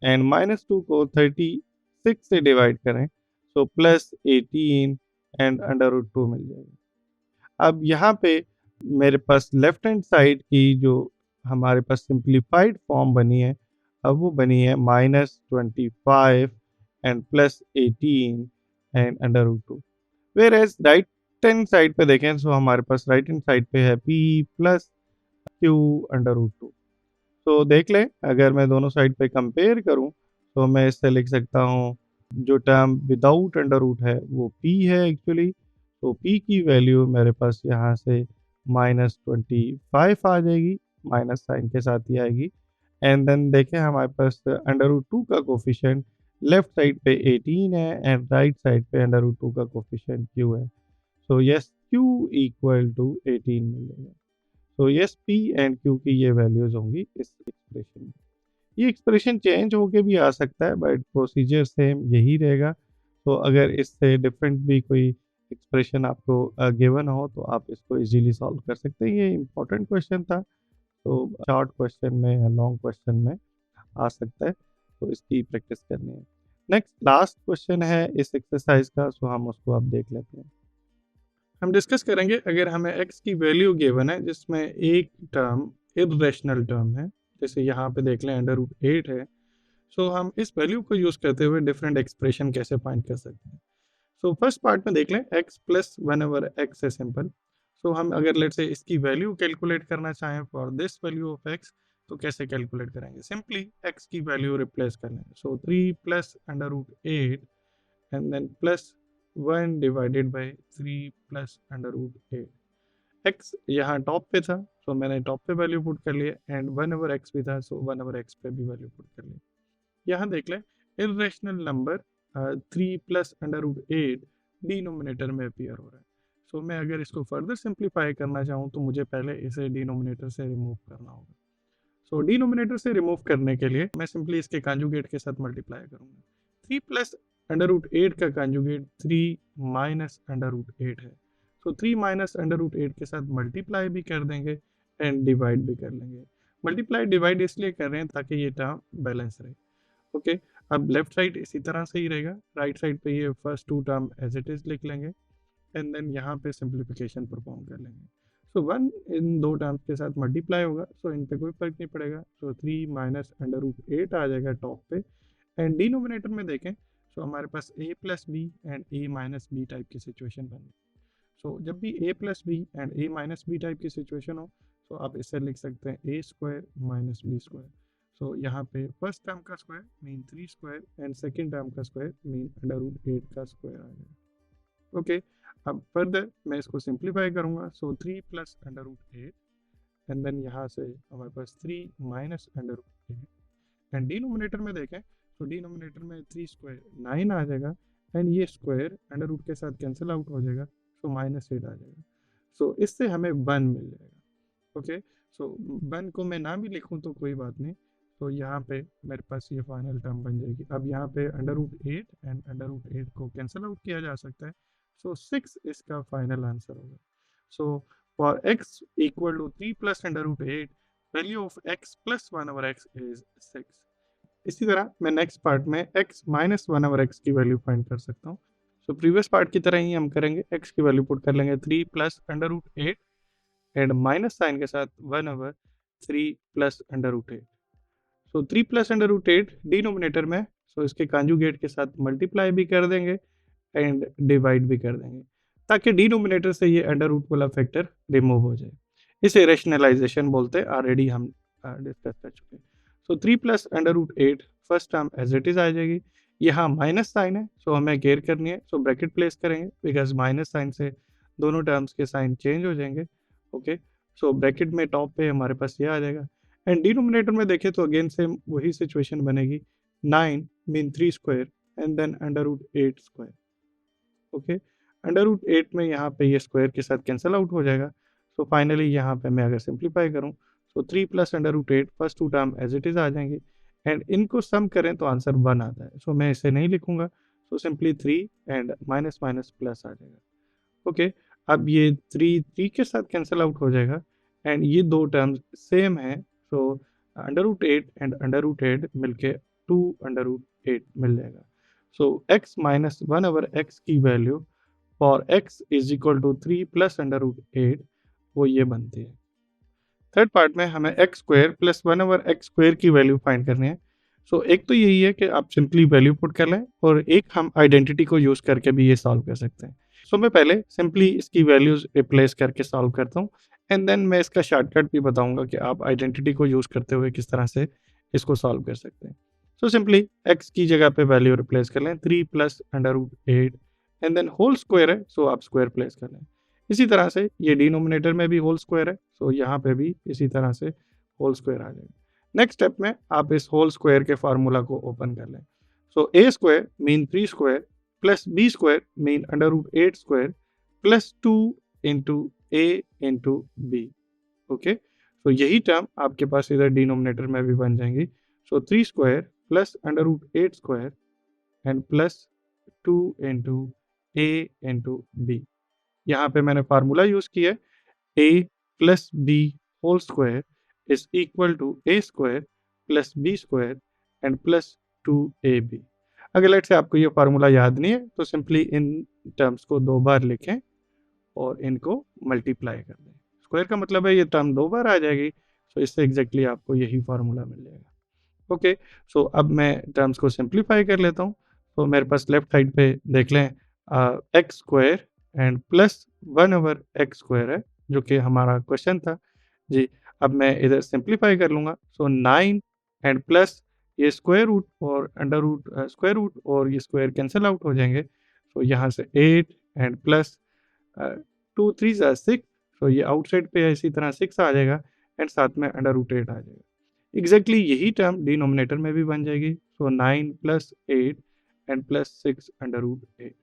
एंड -2 को 36 से डिवाइड करें तो +18 एंड अंडर रूट 2 मिल जाएगा। अब यहाँ पे मेरे पास लेफ्ट हैंड साइड की जो हमारे पास सिंप्लीफाइड फॉर्म बनी है, अब वो बनी है -25 and +18 and under root 2। Whereas right hand side पे देखें तो हमारे पास राइट हैंड साइड पे है p plus q under root 2। तो देख लें, अगर मैं दोनों साइड पे कंपेयर करूं तो मैं इससे लिख सकता हूं जो टर्म विदाउट अंडर रूट है वो p है एक्चुअली। तो p की वैल्यू मेरे पास यहाँ से -25 आ जाएगी, माइनस साइन के साथ ही आएगी। एंड देन देखें हमारे पास अंडर रूट 2 का कोफिशिएंट लेफ्ट साइड पे 18 है एंड राइट साइड पे अंडर रूट 2 का कोफिशिएंट q है। So yes q equal to 18 मिलेगा। तो यस p एंड q की ये वैल्यूज होंगी इस एक्सप्रेशन में। ये एक्सप्रेशन चेंज होके भी आ सकता है बट प्रोसीजर सेम यही रहेगा। तो अगर इससे डिफरेंट भी कोई एक्सप्रेशन आपको गिवन हो तो आप इसको इजीली सॉल्व कर सकते हैं। ये इम्पोर्टेंट क्वेश्चन था, तो शॉर्ट क्वेश्चन में या लॉन्ग क्वेश्चन में आ सकता है, तो इसकी प्रैक्टिस करनी है। नेक्स्ट लास्ट क्वेश्चन है इस एक्सरसाइज का, सो हम उसको अब देख लेते हैं। हम डिस्कस करेंगे अगर हमें x की वैल्यू गिवन है जिसमें एक टर्म इरेशनल टर्म है, जैसे यहाँ पे देख लें अंडर रूट 8 है। सो हम इस वैल्यू को यूज़ करते हुए डिफरेंट एक्सप्रेशन कैसे फाइंड कर सकते हैं। सो फर्स्ट पार्ट में देख लें x plus one over x है सिंपल। सो हम अगर लेट से इसकी वैल्यू कैलकुलेट करना चाहें for this value of x, तो कैसे कैलकुलेट करेंगे, सिंपली x की वैल्यू रिप्लेस कर लेंगे। So 3 plus under root 8 and then plus 1 divided by 3 plus under root 8। x यहाँ टॉप पे था, सो मैंने टॉप पे वैल्यू पुट कर लिया एंड 1 ओवर x भी था, सो 1 ओवर x पे भी वैल्यू पुट कर लिया। यहाँ देख लें irrational number 3 plus under root 8 denominator में अपीयर हो रहा है। सो मैं अगर इसको फर्दर सिंप्लीफाई करना चाहूँ तो मुझे पहले इसे डिनोमिनेटर से रिमूव करना होगा। सो डिनोमिनेटर से रिमूव करने के लिए मैं सिंपली इसके कॉन्जुगेट के साथ मल्टीप्लाई करूँगा। 3 प्लस अंडर रूट 8 का कॉन्जुगेट 3 माइनस अंडर रूट 8 है। सो 3 माइनस अंडर रूट 8 के साथ मल्टीप्लाई भी कर देंगे एंड डिवाइड भी कर लेंगे। मल्टीप्लाई डिवाइड इसलिए कर रहे हैं ताकि ये टर्म बैलेंस रहे। ओके, अब लेफ्ट साइड इसी तरह से ही रहेगा, राइट साइड पे ये first two term as it is लिख लेंगे एंड देन यहाँ पे सिंप्लीफिकेशन परफॉर्म कर लेंगे। सो 1 इन दो टर्म्स के साथ मल्टीप्लाई होगा, सो इन पे कोई फर्क नहीं पड़ेगा। सो 3 माइनस अंडर रूट 8 आ जाएगा टॉप पे एंड डिनोमिनेटर में देखें सो हमारे पास a plus b and a minus b type की सिचुएशन बन गई। सो जब भी a plus b and a minus b type की सिचुएशन हो तो आप इसे लिख सकते हैं a square minus b square. So यहाँ पे फर्स्ट टर्म का square mean 3 square and second term का स्क्वायर मीन अंडर रूट 8 का स्क्वायर आ जाएगा। ओके, अब फर्दर मैं इसको सिंप्लीफाई करूँगा। So 3 plus under root 8 and then यहाँ से हमारे पास 3 minus under root 8 and denominator में देखें तो डिनोमिनेटर में 3 स्क्वायर 9 आ जाएगा एंड ये स्क्वायर अंडर रूट के साथ कैंसिल आउट हो जाएगा, सो -8 आ जाएगा। सो इससे हमें 1 मिल जाएगा। ओके, सो 1 को मैं ना भी लिखूँ तो कोई बात नहीं, तो यहाँ पे मेरे पास ये फाइनल टर्म बन जाएगी। अब यहाँ पे under root 8 and under root 8 को कैंसिल आउट किया जा सकता है, सो 6 इसका फाइनल आंसर होगा। So for x equal to 3 plus under root 8 value of x plus 1 over x is 6। इसी तरह मैं नेक्स्ट पार्ट में x माइनस 1 ओवर x की वैल्यू फाइंड कर सकता हूँ। सो प्रीवियस पार्ट की तरह ही हम करेंगे, x की वैल्यू पुट कर लेंगे 3 plus under root 8 and minus sign के साथ 1 over 3 plus under root 8। So 3 plus under root 8 denominator में, सो इसके कॉन्जुगेट के साथ मल्टीप्लाई भी कर देंगे एंड डिवाइड भी कर देंगे ताकि डिनोमिनेटर से ये अंडर रूट वाला फैक्टर रिमूव हो जाए। इसे रेशनलाइजेशन बोलते हैं, ऑलरेडी हम डिस्कस कर चुके हैं। So 3 plus under root 8 first term as it is आ जाएगी। यहाँ माइनस साइन है, सो हमें केयर करनी है, सो ब्रैकेट प्लेस करेंगे बिकॉज माइनस साइन से दोनों टर्म्स के साइन चेंज हो जाएंगे। ओके, सो ब्रैकेट में टॉप पे हमारे पास ये आ जाएगा एंड डिनोमिनेटर में देखें तो अगेन सेम वही सिचुएशन बनेगी, 9 mean 3 square and then under root 8 square. Okay, under root 8 में यहाँ पे ये स्क्वायर के साथ कैंसिल आउट हो जाएगा। सो फाइनली यहाँ पे मैं अगर सिंप्लीफाई करूँ तो 3 plus under root 8 first two term as it is आ जाएंगे एंड इनको सम करें तो आंसर 1 आता है। सो मैं इसे नहीं लिखूंगा, so simply 3 and minus minus plus आ जाएगा। ओके, अब ये 3 के साथ कैंसिल आउट हो जाएगा एंड ये दो टर्म्स सेम है। So under root 8 and under root 8 मिलके 2 अंडर रूट 8 मिल जाएगा। So x minus 1 over x की value for x is equal to 3 plus under root 8 वो ये बनती है। थर्ड पार्ट में हमें x square plus 1 over x square की वैल्यू फाइंड करनी है। सो एक तो यही है कि आप सिंपली वैल्यू पुट कर लें और एक हम आइडेंटिटी को यूज़ करके भी ये सॉल्व कर सकते हैं। सो मैं पहले सिंपली इसकी वैल्यूज रिप्लेस करके सॉल्व करता हूँ एंड देन मैं इसका शॉर्टकट भी बताऊंगा कि आप आइडेंटिटी को यूज़ करते हुए किस तरह से इसको सॉल्व कर सकते हैं। सो सिंपली एक्स की जगह पे वैल्यू रिप्लेस कर लें, 3 plus under root 8 and then whole square है, सो आप स्क्वायर प्लेस कर लें। इसी तरह से ये डिनोमिनेटर में भी होल स्क्वायर है, सो यहाँ पे भी इसी तरह से होल स्क्वायर आ जाएगा। नेक्स्ट स्टेप में आप इस होल स्क्वायर के फार्मूला को ओपन कर लें। So a square mean 3 square plus b square mean under root 8 square plus 2 into a into b. Okay, तो यही टर्म आपके पास इधर डिनोमिनेटर में भी बन जाएंगी। So 3 square plus under root 8 square and plus 2 into a into b. यहाँ पे मैंने फार्मूला यूज किया है, a plus b whole square is equal to a square plus b square and plus 2ab। अगर लेट से आपको ये formula याद नहीं है तो सिंपली इन टर्म्स को 2 बार लिखें और इनको मल्टीप्लाई कर दें। स्क्वायर का मतलब है ये टर्म 2 बार आ जाएगी, तो इससे एग्जैक्टली आपको यही फार्मूला मिल जाएगा। ओके, सो अब मैं टर्म्स को सिंप्लीफाई कर लेता हूँ। तो मेरे पास लेफ्ट साइड पे देख लें x square and plus 1 over x square है जो कि हमारा क्वेश्चन था जी। अब मैं इधर सिंप्लीफाई कर लूँगा, सो 9 एंड प्लस ये स्क्वायर रूट और अंडर रूट स्क्वायर रूट और ये स्क्वायर कैंसिल आउट हो जाएंगे। तो यहाँ से 8 एंड प्लस 2 3 6, तो ये आउटसाइड पे है, इसी तरह 6 आ जाएगा एंड साथ में अंडर रूट 8 आ जाएगा। एग्जैक्टली यही टर्म डिनोमिनेटर में भी बन जाएगी। So 9 plus 8 and plus 6 under root 8।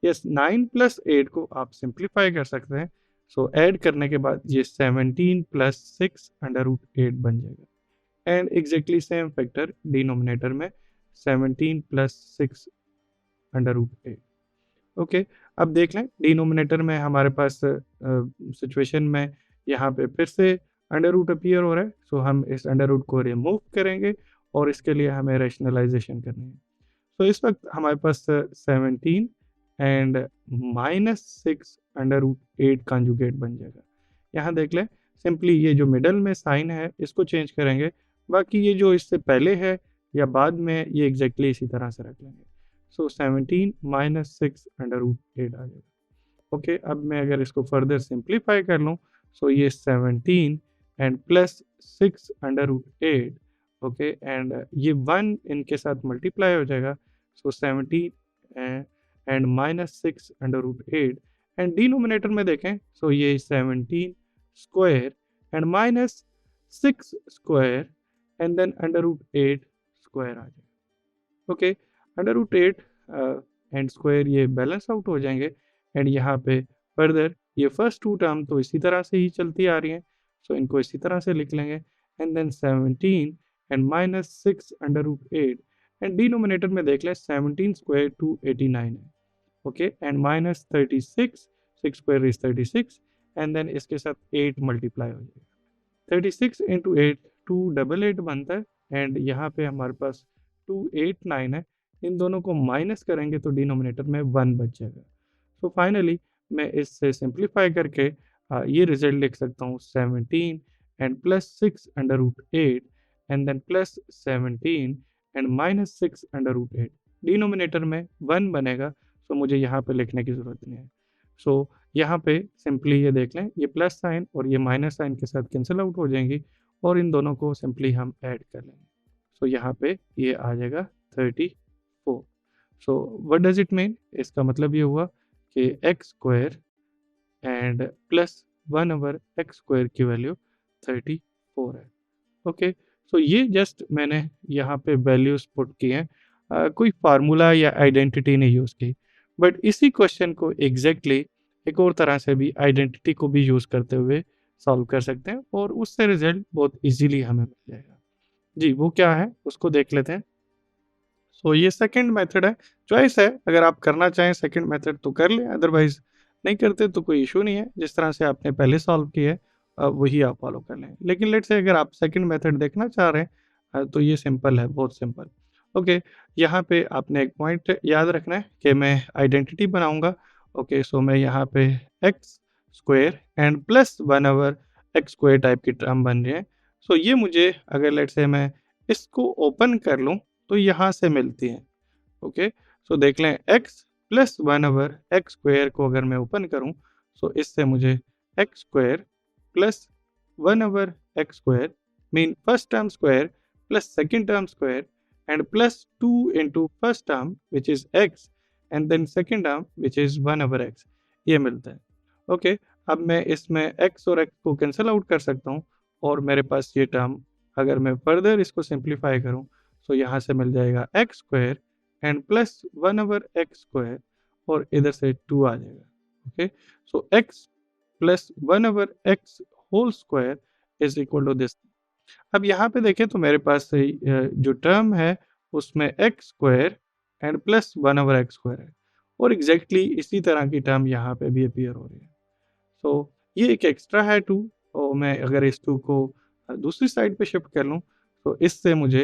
Yes, 9 plus 8 को आप सिंप्लीफाई कर सकते हैं। सो ऐड करने के बाद ये 17 प्लस 6 अंडर रूट 8 बन जाएगा and exactly same factor denominator में 17 प्लस 6 अंडर रूट 8। ओके, अब देख लें डिनोमिनेटर में हमारे पास सिचुएशन में यहाँ पे फिर से अंडर रूट अपीयर हो रहा है। सो हम इस अंडर रूट को रिमूव करेंगे और इसके लिए हमें रैशनलाइजेशन करनी है। तो इस वक्त हमारे पास 17 and minus 6 under root 8 conjugate बन जाएगा। यहाँ देख लें सिंपली ये जो मिडल में साइन है इसको चेंज करेंगे, बाकी ये जो इससे पहले है या बाद में ये एग्जैक्टली इसी तरह से रख लेंगे। सो 17 माइनस 6 अंडर रूट 8 आ जाएगा। ओके, अब मैं अगर इसको फर्दर सिंप्लीफाई कर लूँ, सो ये 17 and plus 6 under root 8। Okay, and ये 1 इनके साथ मल्टीप्लाई हो जाएगा। So 17 and minus 6 under root 8 and denominator में देखें, सो ये 17 square and minus 6 square and then under root 8 square आ जाएगा। Okay, under root 8 and square ये बैलेंस आउट हो जाएंगे एंड यहाँ पे फर्दर ये फर्स्ट 2 टर्म तो इसी तरह से ही चलती आ रही हैं। सो इनको इसी तरह से लिख लेंगे and then 17 and minus 6 under root 8 and denominator में देख लें 17 स्क्वायर 289 है। Okay, and minus 36, 6 square is 36 and then इसके साथ 8 मल्टीप्लाई हो जाएगा। 36 इंटू 8 288 बनता है एंड यहाँ पे हमारे पास 289 है। इन दोनों को माइनस करेंगे तो डिनोमिनेटर में 1 बच जाएगा। सो फाइनली मैं इससे सिंप्लीफाई करके ये रिजल्ट लिख सकता हूँ 17 and plus 6 under root 8 and then plus 17 and minus 6 under root 8। Denominator में 1 बनेगा, सो मुझे यहाँ पे लिखने की ज़रूरत नहीं है। सो यहाँ पे सिंपली ये देख लें, ये प्लस साइन और ये माइनस साइन के साथ कैंसिल आउट हो जाएंगी और इन दोनों को सिंपली हम ऐड कर लेंगे। सो यहाँ पे ये आ जाएगा 34। So what does it mean? इसका मतलब ये हुआ कि x square and plus 1 over x square की वैल्यू 34 है। ओके, सो ये जस्ट मैंने यहाँ पे वैल्यूज पुट की हैं, कोई फार्मूला या आइडेंटिटी नहीं यूज़ की। बट इसी क्वेश्चन को एग्जैक्टली एक और तरह से भी आइडेंटिटी को भी यूज़ करते हुए सॉल्व कर सकते हैं और उससे रिजल्ट बहुत इजीली हमें मिल जाएगा। जी, वो क्या है उसको देख लेते हैं। सो ये सेकंड मेथड है, चॉइस है, अगर आप करना चाहें सेकंड मेथड तो कर लें, अदरवाइज नहीं करते तो कोई इशू नहीं है, जिस तरह से आपने पहले सॉल्व किया है वही आप फॉलो कर लें। लेकिन लेट्स से अगर आप सेकंड मेथड देखना चाह रहे हैं तो ये सिंपल है, बहुत सिंपल। ओके, यहाँ पे आपने एक पॉइंट याद रखना है कि मैं आइडेंटिटी बनाऊंगा। ओके, सो मैं यहाँ पे x square and plus 1 over x square type की टर्म बन रही है। सो ये मुझे अगर लेट्स से मैं इसको ओपन कर लूँ तो यहाँ से मिलती हैं। ओके, सो देख लें x plus 1 over x square को अगर मैं ओपन करूँ, सो इससे मुझे x square plus 1 over x square mean first term square plus second term square and plus 2 into first term which is x and then second term which is 1 over x, ये मिलता है। Okay, अब मैं इसमें x और x को cancel out कर सकता हूँ और मेरे पास ये टर्म, अगर मैं फर्दर इसको सिंप्लीफाई करूँ, तो यहाँ से मिल जाएगा x square and plus 1 over x square और इधर से 2 आ जाएगा। Okay, so x plus 1 over x whole square is equal to this. अब यहाँ पे देखें तो मेरे पास जो टर्म है उसमें x square and plus 1 over x square है और एग्जैक्टली इसी तरह की टर्म यहाँ पे भी अपीयर हो रही है। सो ये एक एक्स्ट्रा है 2 और मैं अगर इस 2 को दूसरी साइड पे शिफ्ट कर लूँ तो इससे मुझे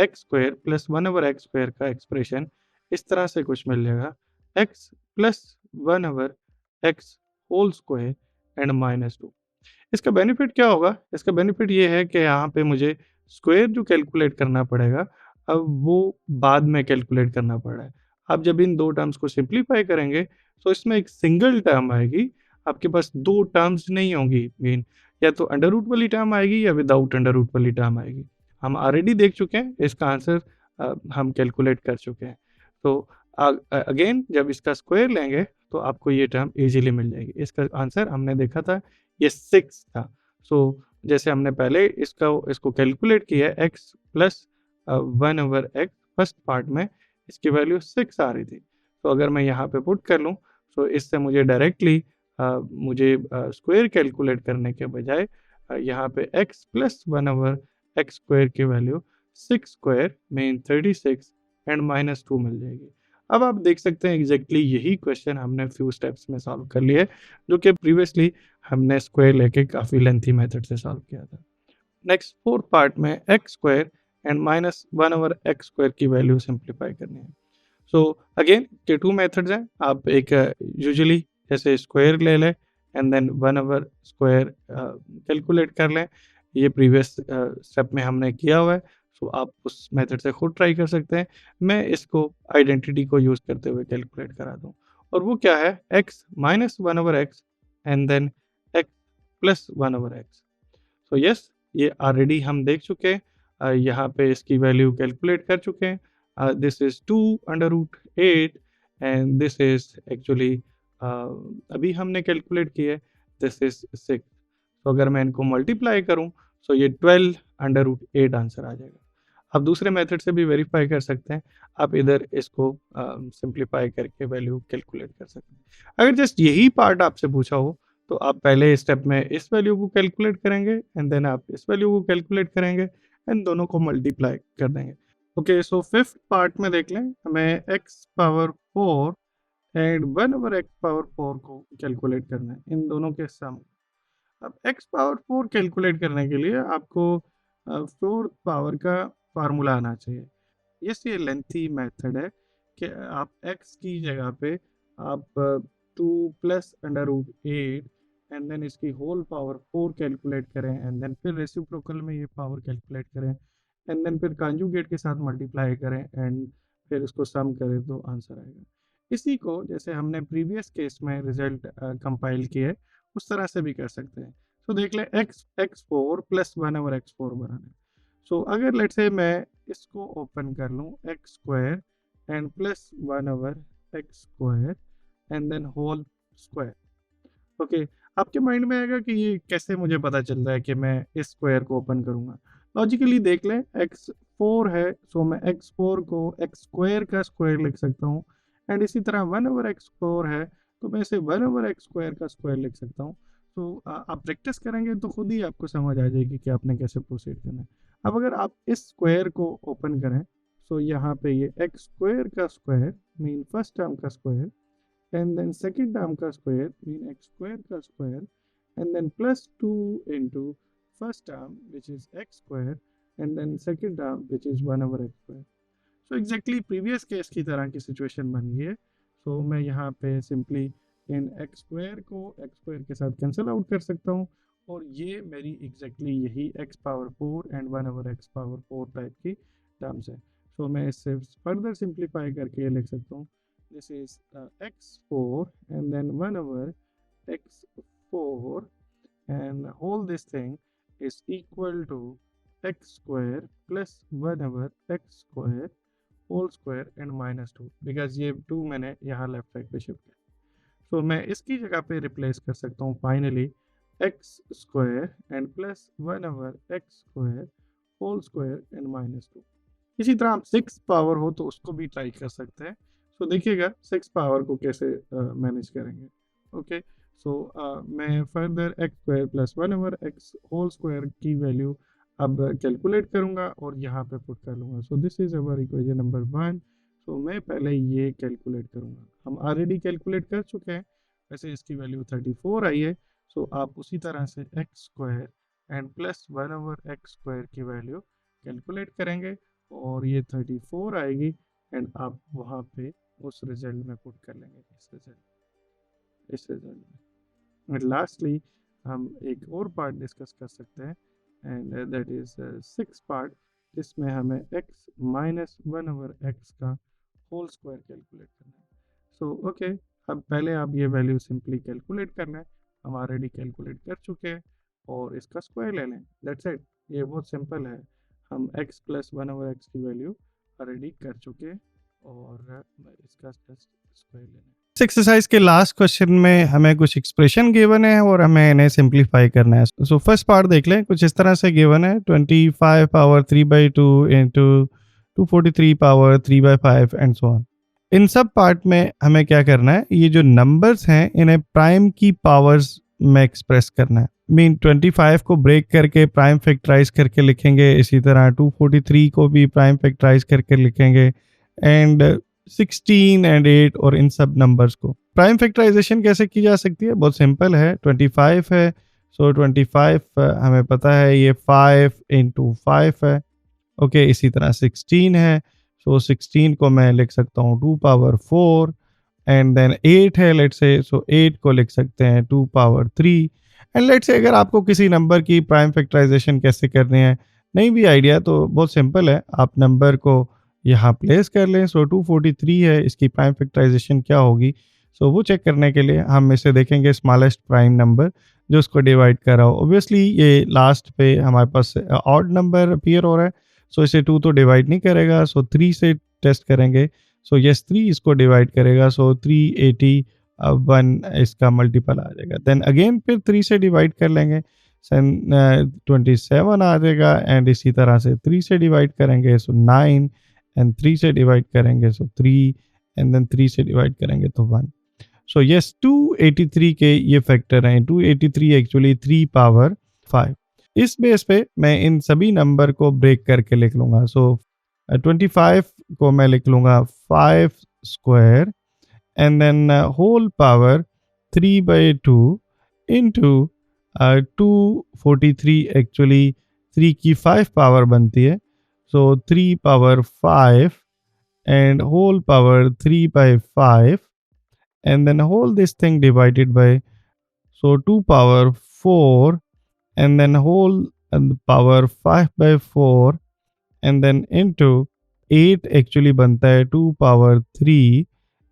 x square plus 1 over x square का एक्सप्रेशन इस तरह से कुछ मिल जाएगा, x plus 1 over x whole square and -2। इसका बेनिफिट क्या होगा? इसका बेनिफिट ये है कि यहाँ पे मुझे स्क्वायर जो कैलकुलेट करना पड़ेगा, अब वो बाद में कैलकुलेट करना पड़ रहा है। आप जब इन 2 टर्म्स को सिंप्लीफाई करेंगे, तो इसमें एक सिंगल टर्म आएगी, आपके पास 2 टर्म्स नहीं होंगी मीन, या तो अंडर रूट वाली टर्म आएगी या विदाउट अंडर रूट वाली टर्म आएगी। हम ऑलरेडी देख चुके हैं, इसका आंसर हम कैलकुलेट कर चुके हैं। तो अगेन जब इसका स्क्वायर लेंगे, तो आपको ये टर्म ईज़िली मिल जाएगी। इसका आंसर हमने देखा था, ये 6 था। सो जैसे हमने पहले इसको कैलकुलेट किया है, x plus 1 over x first part में इसकी वैल्यू 6 आ रही थी। तो अगर मैं यहाँ पे पुट कर लूँ, तो इससे मुझे डायरेक्टली मुझे स्क्वायर कैलकुलेट करने के बजाय यहाँ पे x plus 1 over x square की वैल्यू 6 स्क्वायर मीन 36 एंड -2 मिल जाएगी। अब आप देख सकते हैं एग्जैक्टली यही क्वेश्चन हमने फ्यू स्टेप्स में सॉल्व कर लिया है, जो कि प्रीवियसली हमने स्क्वायर लेके काफ़ी लेंथी मेथड से सॉल्व किया था। नेक्स्ट फोर्थ पार्ट में x square and -1 over x square की वैल्यू सिंप्लीफाई करनी है। सो अगेन के 2 मेथड्स हैं। आप एक यूजुअली जैसे स्क्वायर ले लें and then 1 over square calculate कर लें। ये प्रीवियस स्टेप में हमने किया हुआ है, सो आप उस मेथड से खुद ट्राई कर सकते हैं। मैं इसको आइडेंटिटी को यूज़ करते हुए कैलकुलेट करा दूँ, और वो क्या है, x minus 1 over x and then x plus 1 over x. So yes, ये ऑलरेडी हम देख चुके हैं, यहाँ पे इसकी वैल्यू कैलकुलेट कर चुके हैं। This is 2 under root 8 and this is actually अभी हमने कैलकुलेट किया है, दिस इज 6। तो अगर मैं इनको मल्टीप्लाई करूँ, सो ये 12 अंडर रूट 8 आंसर आ जाएगा। आप दूसरे मेथड से भी वेरीफाई कर सकते हैं, आप इधर इसको सिंप्लीफाई करके वैल्यू कैलकुलेट कर सकते हैं। अगर जस्ट यही पार्ट आपसे पूछा हो, तो आप पहले स्टेप में इस वैल्यू को कैलकुलेट करेंगे एंड देन आप इस वैल्यू को कैलकुलेट करेंगे एंड दोनों को मल्टीप्लाई कर देंगे। ओके, सो फिफ्थ पार्ट में देख लें, हमें x power 4 and 1 over x power 4 को कैलकुलेट करना है, इन दोनों के सम। अब एक्स पावर 4 कैलकुलेट करने के लिए आपको फोर्थ पावर का फार्मूला आना चाहिए। ये लेंथी मेथड है कि आप x की जगह पे आप 2 plus under root 8 and then इसकी होल पावर 4 कैलकुलेट करें एंड देन फिर रेसिप्रोकल में ये पावर कैलकुलेट करें एंड देन फिर कॉन्जुगेट के साथ मल्टीप्लाई करें एंड फिर उसको सम करें तो आंसर आएगा। इसी को जैसे हमने प्रीवियस केस में रिजल्ट कंपाइल किए है, उस तरह से भी कर सकते हैं। तो देख लें, x4 प्लस 1 ओवर x4 बनाना है। सो अगर लेट्स से मैं इसको ओपन कर लूँ, x square and plus 1 over x square and then whole square. Okay, आपके माइंड में आएगा कि ये कैसे मुझे पता चल रहा है कि मैं इस स्क्वायर को ओपन करूँगा। लॉजिकली देख लें, एक्स 4 है, सो मैं एक्स 4 को एक्स स्क्वायर का स्क्वायर लिख सकता हूँ। एंड इसी तरह 1/x4 है, तो मैं इसे 1/x² का स्क्वायर लिख सकता हूँ। तो आप प्रैक्टिस करेंगे तो खुद ही आपको समझ आ जाएगी कि आपने कैसे प्रोसीड करना है। अब अगर आप इस स्क्वायर को ओपन करें, सो यहाँ पे ये एक्स स्क्वायर का स्क्वायर मीन फर्स्ट टर्म का square, and then second term का square mean x square का square, and then plus 2 into first term which is x square, and then second term which is 1/x square. So exactly previous case की तरह की situation बन गई है। So मैं यहाँ पे simply इन x square को x square के साथ cancel out कर सकता हूँ, और ये मेरी exactly यही x power 4 and 1/x power 4 type की टर्म्स है। So मैं इससे further simplify करके ये लिख सकता हूँ, this is x4 and then 1/x4, and whole this thing is equal to x square plus 1/x square whole square and -2, because ये 2 मैंने यहाँ लेफ्ट साइड पे शिफ्ट किया। तो मैं इसकी जगह पे रिप्लेस कर सकता हूँ finally x square and plus 1/x square whole square and -2। इसी तरह आप 6 पावर हो तो उसको भी ट्राई कर सकते हैं। सो देखिएगा 6 पावर को कैसे मैनेज करेंगे। ओके, सो मैं further x square plus 1/x whole square की वैल्यू अब कैलकुलेट करूंगा और यहाँ पे पुट कर लूँगा। So this is our equation number 1। सो मैं पहले ये कैलकुलेट करूँगा, हम ऑलरेडी कैलकुलेट कर चुके हैं, वैसे इसकी वैल्यू 34 आई है। सो आप उसी तरह से x square and plus 1/x square की वैल्यू कैलकुलेट करेंगे और ये 34 आएगी, एंड आप वहाँ पे उस रिजल्ट में पुट कर लेंगे, इस रिजल्ट में। एंड लास्टली हम एक और पार्ट डिस्कस कर सकते हैं, एंड दैट इज 6 पार्ट, जिसमें हमें x माइनस 1/x का होल स्क्वायर कैलकुलेट करना है। सो ओके, अब पहले आप ये वैल्यू सिंपली कैलकुलेट कर लें, हम ऑलरेडी कैलकुलेट कर चुके हैं, और इसका स्क्वायर ले लें, दैट्स इट। ये बहुत सिंपल है, हम x प्लस 1/x की वैल्यू ऑलरेडी कर चुके हैं, और इसका जस्ट स्क्वायर लेना है। इस एक्सरसाइज के लास्ट क्वेश्चन में हमें कुछ एक्सप्रेशन गिवन है और हमें इन्हें सिंप्लीफाई करना है। सो फर्स्ट पार्ट देख लें, कुछ इस तरह से गिवन है 25 power 3/2 into 243 power 3/5 and so on. इन सब पार्ट में हमें क्या करना है, ये जो नंबर्स हैं इन्हें प्राइम की पावर्स में एक्सप्रेस करना है। मीन 25 को ब्रेक करके प्राइम फैक्टराइज करके लिखेंगे, इसी तरह 243 को भी प्राइम फैक्टराइज करके लिखेंगे, एंड 16 एंड 8 और इन सब नंबर्स को प्राइम फैक्टराइजेशन कैसे की जा सकती है, बहुत सिंपल है। 25 है, सो 25 हमें पता है ये 5 इंटू 5 है। ओके, इसी तरह 16 है, सो 16 को मैं लिख सकता हूँ 2 पावर 4, एंड देन 8 है, लेट्स से, सो 8 को लिख सकते हैं 2 पावर 3। एंड लेट्स से अगर आपको किसी नंबर की प्राइम फैक्टराइजेशन कैसे करनी है नहीं भी आइडिया, तो बहुत सिंपल है, आप नंबर को यहाँ प्लेस कर लें। सो 243 है, इसकी प्राइम फैक्टराइजेशन क्या होगी, सो वो चेक करने के लिए हम इसे देखेंगे स्मॉलेस्ट प्राइम नंबर जो उसको डिवाइड कर रहा हो। ऑब्वियसली ये लास्ट पे हमारे पास ऑड नंबर अपीयर हो रहा है, सो इसे 2 तो डिवाइड नहीं करेगा, सो 3 से टेस्ट करेंगे। सो यस 3 इसको डिवाइड करेगा, सो 381 इसका मल्टीपल आ जाएगा। देन अगेन फिर 3 से डिवाइड कर लेंगे, 27 आ जाएगा, एंड इसी तरह से 3 से डिवाइड करेंगे, सो 9, एंड 3 से डिवाइड करेंगे, सो 3, एंड देन 3 से डिवाइड करेंगे तो 1। सो यस 283 के ये फैक्टर हैं, 283 एक्चुअली 3 पावर 5। इस बेस पे मैं इन सभी नंबर को ब्रेक करके लिख लूँगा। सो 25 को मैं लिख लूँगा 5 square, and then whole power 3/2 into 243, actually 3 की 5 पावर बनती है, so 3 power 5 and whole power 3/5, and then whole this thing divided by, so 2 power 4, and then whole and power 5/4, and then into 8 actually बनता है 2 power 3,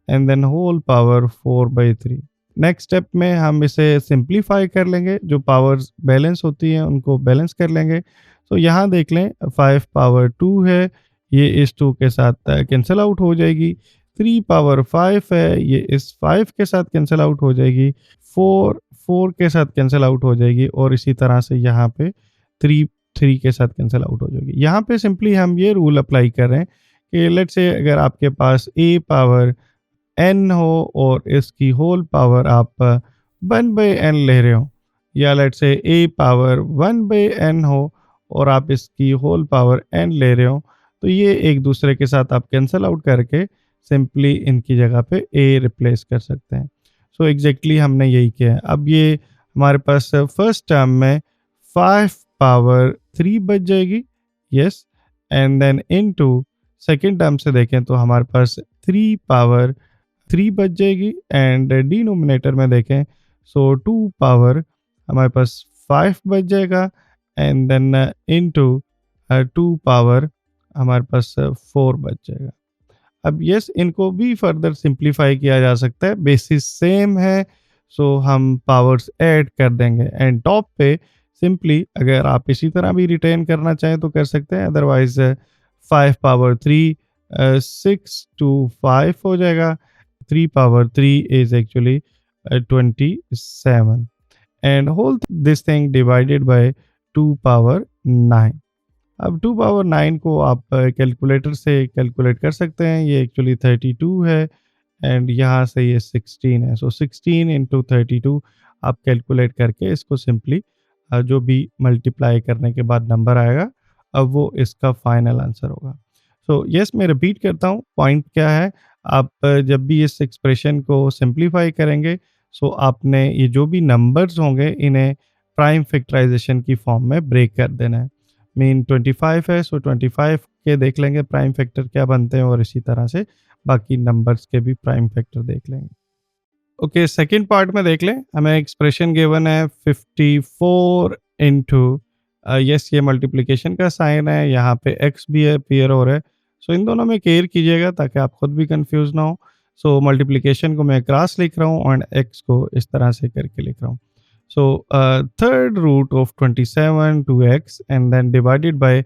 and then whole power 4/3। Next step में हम इसे simplify कर लेंगे, जो powers balance होती हैं उनको बैलेंस कर लेंगे। तो यहाँ देख लें 5 पावर 2 है, ये इस 2 के साथ कैंसिल आउट हो जाएगी। 3 पावर 5 है, ये इस 5 के साथ कैंसिल आउट हो जाएगी। 4 के साथ कैंसिल आउट हो जाएगी, और इसी तरह से यहाँ पे 3 3 के साथ कैंसिल आउट हो जाएगी। यहाँ पे सिंपली हम ये रूल अप्लाई कर रहे हैं कि लेट्स से अगर आपके पास a पावर n हो और इसकी होल पावर आप 1/n ले रहे हो, या let's say a power 1/n हो और आप इसकी होल पावर n ले रहे हो, तो ये एक दूसरे के साथ आप कैंसिल आउट करके सिंपली इनकी जगह पे a रिप्लेस कर सकते हैं। सो एग्जैक्टली हमने यही किया है। अब ये हमारे पास फर्स्ट टर्म में 5 पावर 3 बच जाएगी, yes, and then into second term से देखें तो हमारे पास 3 पावर 3 बच जाएगी, एंड डिनोमिनेटर में देखें सो 2 पावर हमारे पास 5 बच जाएगा, एंड देन इनटू 2 पावर हमारे पास 4 बच जाएगा। अब यस, इनको भी फर्दर सिंप्लीफाई किया जा सकता है, बेसिस सेम है, सो हम पावर्स ऐड कर देंगे एंड टॉप पे सिंपली अगर आप इसी तरह भी रिटेन करना चाहें तो कर सकते हैं, अदरवाइज 5 पावर 3 6 टू 5 हो जाएगा, 3 power 3 is actually 27 and whole this thing divided by 2 power 9। अब 2 पावर 9 को आप कैलकुलेटर से कैलकुलेट कर सकते हैं, ये एक्चुअली 32 है एंड यहाँ से ये 16 है, सो 16 इंटू 32 आप कैलकुलेट करके इसको सिंपली जो भी मल्टीप्लाई करने के बाद नंबर आएगा अब वो इसका फाइनल आंसर होगा। सो यस, मैं रिपीट करता हूँ पॉइंट क्या है। आप जब भी इस एक्सप्रेशन को सिंप्लीफाई करेंगे सो आपने ये जो भी नंबर्स होंगे इन्हें प्राइम फैक्टराइजेशन की फॉर्म में ब्रेक कर देना है। मीन 25 है, सो 25 के देख लेंगे प्राइम फैक्टर क्या बनते हैं और इसी तरह से बाकी नंबर्स के भी प्राइम फैक्टर देख लेंगे। ओके, सेकंड पार्ट में देख लें, हमें एक्सप्रेशन गिवन है 54 इंटू यस, ये मल्टीप्लिकेशन का साइन है, यहाँ पे एक्स भी अपीयर हो रहा है, सो इन दोनों में केयर कीजिएगा ताकि आप खुद भी कंफ्यूज ना हो। सो मल्टीप्लिकेशन को मैं क्रॉस लिख रहा हूँ और एक्स को इस तरह से करके लिख रहा हूँ। So third root of 27 2x and then divided by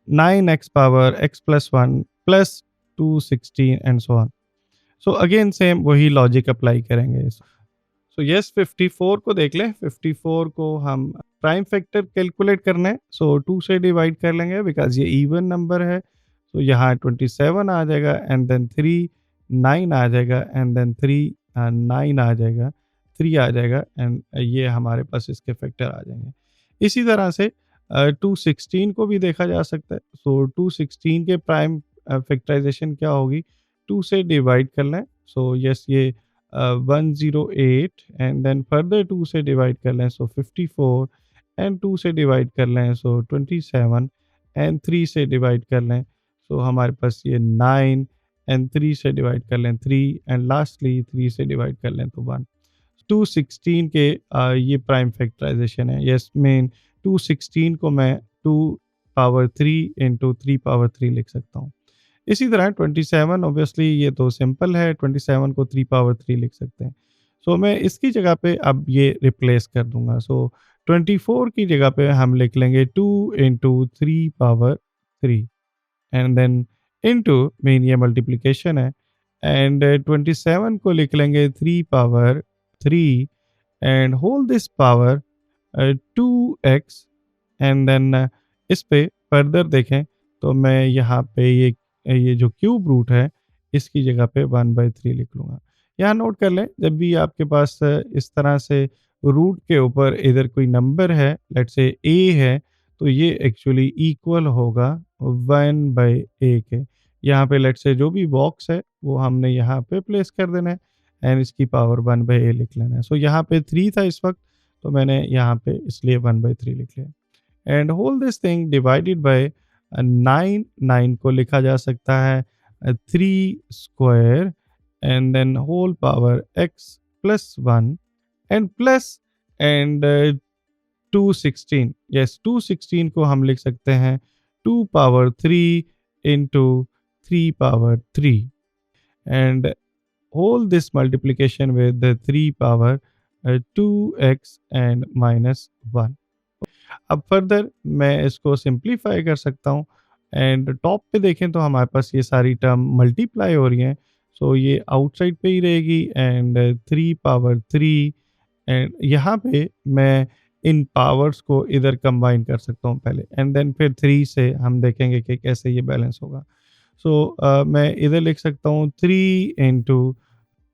9x power x plus 1 plus 216 and so on. So again same वही लॉजिक अप्लाई करेंगे। So yes, 54 को देख लें, 54 को हम प्राइम फैक्टर कैलकुलेट करना है, so 2 से डिवाइड कर लेंगे बिकॉज ये इवन नंबर है, so यहाँ 27 आ जाएगा एंड देन 3 9 आ जाएगा एंड देन 3 9 आ जाएगा, 3 आ जाएगा एंड ये हमारे पास इसके फैक्टर आ जाएंगे। इसी तरह से 216 को भी देखा जा सकता है, सो 216 के प्राइम फैक्टराइजेशन क्या होगी, 2 से डिवाइड कर लें, सो यस ये 108 एंड देन फर्दर 2 से डिवाइड कर लें, सो 54 एंड 2 से डिवाइड कर लें, सो 27 एंड 3 से डिवाइड कर लें, सो हमारे पास ये 9 एंड 3 से डिवाइड कर लें 3 एंड लास्टली 3 से डिवाइड कर लें तो 1। 216 के ये प्राइम फैक्टराइजेशन है, यस मीन 216 को मैं 2 पावर 3 इंटू 3 पावर 3 लिख सकता हूँ। इसी तरह 27 ऑब्वियसली ये तो सिंपल है, 27 को 3 पावर 3 लिख सकते हैं। सो मैं इसकी जगह पे अब ये रिप्लेस कर दूंगा, सो 24 की जगह पे हम लिख लेंगे 2 into 3 power 3 and then into mean ये मल्टीप्लिकेशन है एंड 27 को लिख लेंगे 3 power 3 and whole this power 2x and then इस पे फर्दर देखें तो मैं यहाँ पे ये जो क्यूब रूट है इसकी जगह पे 1/3 लिख लूँगा। यहाँ नोट कर लें, जब भी आपके पास इस तरह से रूट के ऊपर इधर कोई नंबर है, लेट्स से a है, तो ये एक्चुअली इक्वल होगा 1/a के। यहाँ पे लेट्स से जो भी बॉक्स है वो हमने यहाँ पे प्लेस कर देना है एंड इसकी पावर 1/a लिख लेना है। सो यहाँ पे 3 था इस वक्त, तो मैंने यहाँ पे इसलिए 1/3 लिख लिया and whole this thing divided by 9। 9 को लिखा जा सकता है 3 square and then whole power x plus 1 and plus and 216, yes 216 को हम लिख सकते हैं 2 power 3 into 3 power 3 and whole this multiplication with 3 power 2x and -1। अब फर्दर मैं इसको सिंप्लीफाई कर सकता हूँ एंड टॉप पे देखें तो हमारे पास ये सारी टर्म मल्टीप्लाई हो रही हैं, सो ये आउटसाइड पे ही रहेगी एंड 3 पावर 3 एंड यहाँ पे मैं इन पावर्स को इधर कंबाइन कर सकता हूँ पहले, एंड देन फिर 3 से हम देखेंगे कि कैसे ये बैलेंस होगा। सो मैं इधर लिख सकता हूँ 3 इंटू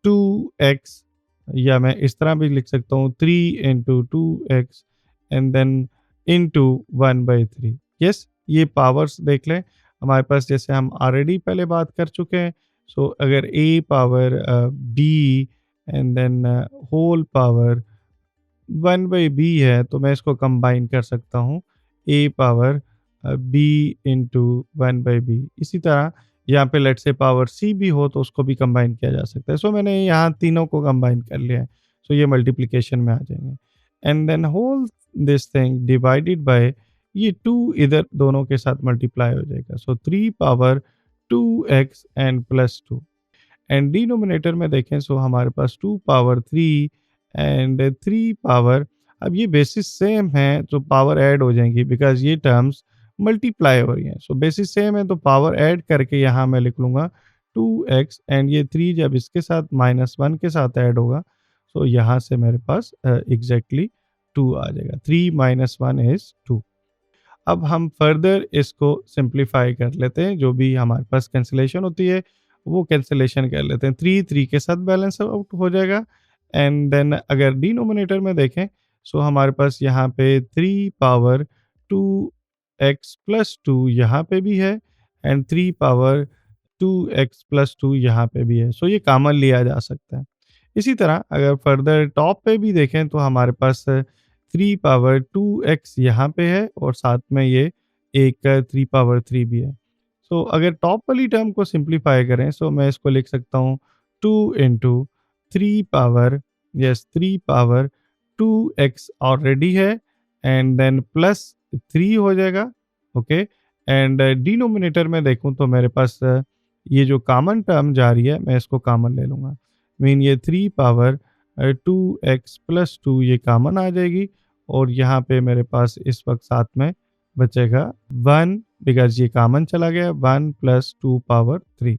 2x, या मैं इस तरह भी लिख सकता हूँ 3 into 2x and then into 1/3। Yes, ये पावर्स देख लें हमारे पास, जैसे हम ऑलरेडी पहले बात कर चुके हैं। सो अगर a power b and then whole power 1/b है, तो मैं इसको कंबाइन कर सकता हूँ a power b into 1/b। इसी तरह यहाँ पे लेट्स से पावर c भी हो तो उसको भी कंबाइन किया जा सकता है। सो मैंने यहाँ तीनों को कंबाइन कर लिया है। सो ये मल्टीप्लिकेशन में आ जाएंगे, and then whole this thing divided by ये 2 इधर दोनों के साथ मल्टीप्लाई हो जाएगा। So 3 power 2x and plus 2, and denominator में देखें सो हमारे पास 2 पावर 3 एंड 3 पावर, अब ये बेसिस सेम है तो पावर ऐड हो जाएंगी बिकॉज ये टर्म्स मल्टीप्लाई हो रही हैं। सो बेसिस सेम है तो पावर ऐड करके यहाँ मैं लिख लूँगा 2x, एंड ये 3 जब इसके साथ -1 के साथ ऐड होगा सो यहाँ से मेरे पास एग्जैक्टली 2 आ जाएगा। 3 - 1 इज 2। अब हम फर्दर इसको सिंप्लीफाई कर लेते हैं, जो भी हमारे पास कैंसिलेशन होती है वो कैंसिलेशन कर लेते हैं। 3 3 के साथ बैलेंस आउट हो जाएगा, एंड देन अगर डिनोमिनेटर में देखें सो हमारे पास यहाँ पे 3 पावर 2x प्लस 2 यहाँ पे भी है, एंड 3 पावर 2x प्लस 2 यहाँ पे भी है। सो ये कॉमन लिया जा सकता है। इसी तरह अगर फर्दर टॉप पे भी देखें तो हमारे पास 3 पावर 2x यहाँ पे है, और साथ में ये एक 3 पावर 3 भी है। सो अगर टॉप वाली टर्म को सिंप्लीफाई करें सो मैं इसको लिख सकता हूँ 2 into 3 power, yes 3 power 2x already है, एंड देन प्लस 3 हो जाएगा। ओके, एंड डिनोमिनेटर में देखूं तो मेरे पास ये जो कॉमन टर्म जा रही है मैं इसको कॉमन ले लूँगा। मीन ये 3 पावर 2x प्लस 2 ये कॉमन आ जाएगी, और यहाँ पे मेरे पास इस वक्त साथ में बचेगा 1 बिकॉज ये कॉमन चला गया, 1 प्लस 2 पावर 3।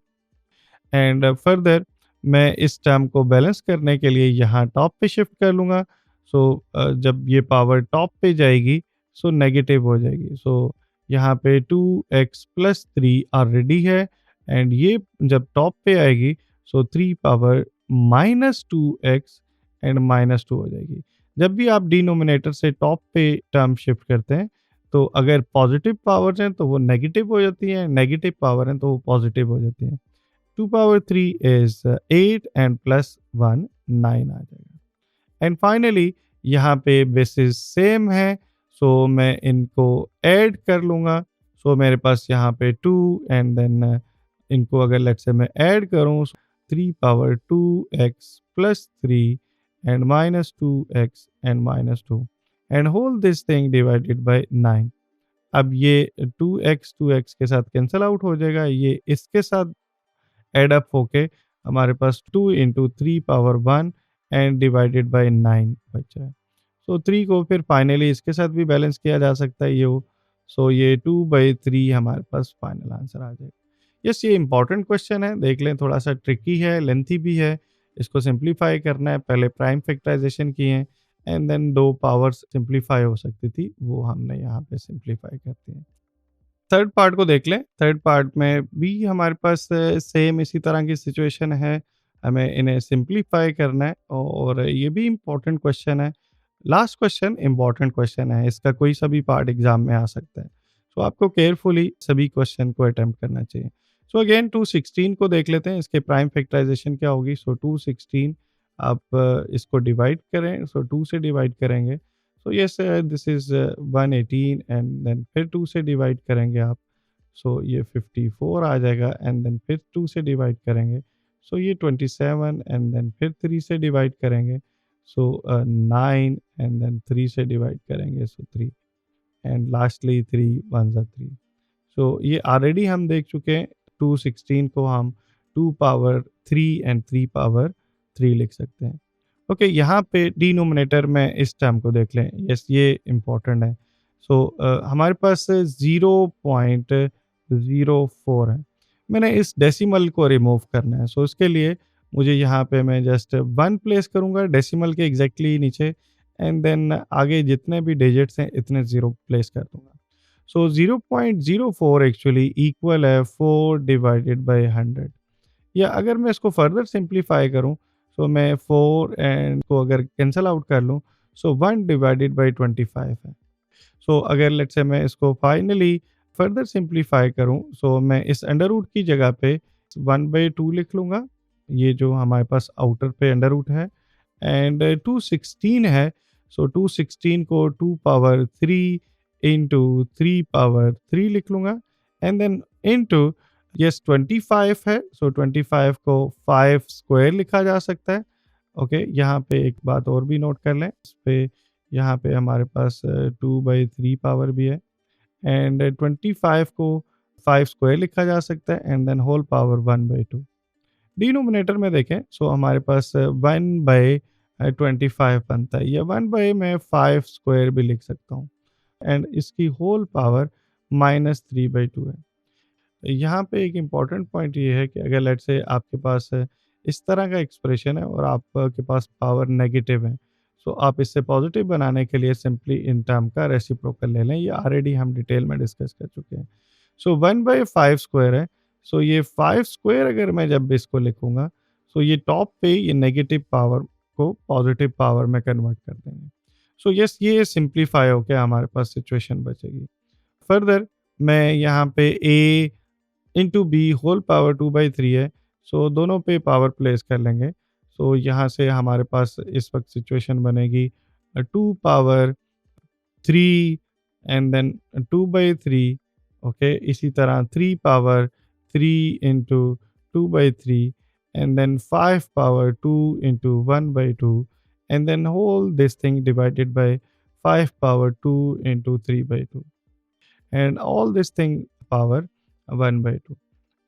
एंड फर्दर मैं इस टर्म को बैलेंस करने के लिए यहाँ टॉप पे शिफ्ट कर लूँगा। सो जब ये पावर टॉप पे जाएगी सो नेगेटिव हो जाएगी। सो यहाँ पे 2x प्लस 3 ऑलरेडी है, एंड ये जब टॉप पे आएगी सो 3 पावर -2x एंड -2 हो जाएगी। जब भी आप डिनोमिनेटर से टॉप पे टर्म शिफ्ट करते हैं तो अगर पॉजिटिव पावर्स हैं तो वो नेगेटिव हो जाती हैं, नेगेटिव पावर हैं तो वो पॉजिटिव हो जाती हैं। 2 पावर 3 इज 8 एंड प्लस 1 9 आ जाएगा। एंड फाइनली यहाँ पे बेसिस सेम है, सो मैं इनको ऐड कर लूँगा। सो मेरे पास यहाँ पे 2 एंड देन इनको अगर लेट्स से मैं ऐड करूँ 3 power 2x plus 3 and -2x and -2 and whole this thing divided by 9। अब ये 2x के साथ कैंसिल आउट हो जाएगा, ये इसके साथ एड अप होके हमारे पास 2 into 3 power 1 and divided by 9 बचा है। सो 3 को फिर फाइनली इसके साथ भी बैलेंस किया जा सकता है ये। सो ये 2/3 हमारे पास फाइनल आंसर आ जाएगा। यस, ये इंपॉर्टेंट क्वेश्चन है, देख लें, थोड़ा सा ट्रिकी है, लेंथी भी है। इसको सिंप्लीफाई करना है, पहले प्राइम फैक्टराइजेशन किए हैं एंड देन 2 पावर्स सिंप्लीफाई हो सकती थी, वो हमने यहाँ पे सिंप्लीफाई करती हैं। थर्ड पार्ट को देख लें। थर्ड पार्ट में भी हमारे पास सेम इसी तरह की सिचुएशन है, हमें इन्हें सिंप्लीफाई करना है, और ये भी इम्पोर्टेंट क्वेश्चन है। लास्ट क्वेश्चन इम्पॉर्टेंट क्वेश्चन है, इसका कोई सा भी पार्ट एग्जाम में आ सकता है। सो आपको केयरफुली सभी क्वेश्चन को अटेम्प्ट करना चाहिए। सो अगेन 216 को देख लेते हैं, इसके प्राइम फैक्टराइजेशन क्या होगी। सो 216 आप इसको डिवाइड करें, सो 2 से डिवाइड करेंगे। So yes, this is 118 and then फिर 2 से डिवाइड करेंगे आप, सो ये 54 आ जाएगा, एंड देन फिर 2 से डिवाइड करेंगे, सो ये 27, एंड देन फिर 3 से डिवाइड करेंगे, सो 9, एंड देन 3 से डिवाइड करेंगे, सो 3, एंड लास्टली 3 1 जा 3। सो ये ऑलरेडी हम देख चुके हैं, 216 को हम 2 पावर 3 एंड 3 पावर 3 लिख सकते हैं। ओके, यहाँ पे डिनोमिनेटर में इस टर्म को देख लें। यस, ये इम्पोर्टेंट है। सो हमारे पास 0.04 है, मैंने इस डेसिमल को रिमूव करना है। सो इसके लिए मुझे यहाँ पे मैं जस्ट 1 प्लेस करूँगा डेसिमल के एग्जैक्टली नीचे, एंड देन आगे जितने भी डिजिट्स हैं इतने ज़ीरो प्लेस कर दूँगा। सो 0.04 एक्चुअली इक्वल है 4 डिवाइडेड बाय 100। या अगर मैं इसको फर्दर सिंप्लीफाई करूँ, सो मैं 4 एंड को अगर कैंसल आउट कर लूँ, सो 1 डिवाइडेड बाय 25 है। सो अगर लेट्स से मैं इसको फाइनली फर्दर सिंप्लीफाई करूँ, सो मैं इस अंडर रूट की जगह पे 1/2 लिख लूँगा। ये जो हमारे पास आउटर पे अंडर रूट है एंड 216 है, सो 216 को 2 पावर 3 इंटू 3 पावर 3 लिख लूँगा एंड देन इंटू यस 25 है, सो 25 को 5 स्क्वायर लिखा जा सकता है। ओके, यहाँ पे एक बात और भी नोट कर लें, इस पे यहाँ पे हमारे पास 2/3 पावर भी है एंड 25 को 5 स्क्वायर लिखा जा सकता है and then whole power 1/2। Denominator में देखें, सो हमारे पास 1/25 बनता है, या 1 मैं 5 स्क्वायर भी लिख सकता हूँ एंड इसकी होल पावर -3/2 है। यहाँ पे एक इम्पॉर्टेंट पॉइंट ये है कि अगर लेट्स से आपके पास इस तरह का एक्सप्रेशन है और आपके पास पावर नेगेटिव है, सो आप इससे पॉजिटिव बनाने के लिए सिंपली इन टर्म का रेसिप्रोकल ले लें। ये ऑलरेडी हम डिटेल में डिस्कस कर चुके हैं। सो 1/5 स्क्वायर है, सो ये 5 स्क्वायर अगर मैं जब इसको लिखूंगा, सो ये टॉप पे ये नेगेटिव पावर को पॉजिटिव पावर में कन्वर्ट कर देंगे। सो यस, ये सिंप्लीफाई होकर हमारे पास सिचुएशन बचेगी। फर्दर मैं यहाँ पे a into b whole power 2/3 है, सो दोनों पे पावर प्लेस कर लेंगे। सो यहाँ से हमारे पास इस वक्त सिचुएशन बनेगी 2 पावर 3 एंड देन 2/3। ओके, इसी तरह 3 power 3 into 2/3 and then 5 power 2 into 1/2 and then whole this thing divided by 5 power 2 into 3/2 and all this thing power 1/2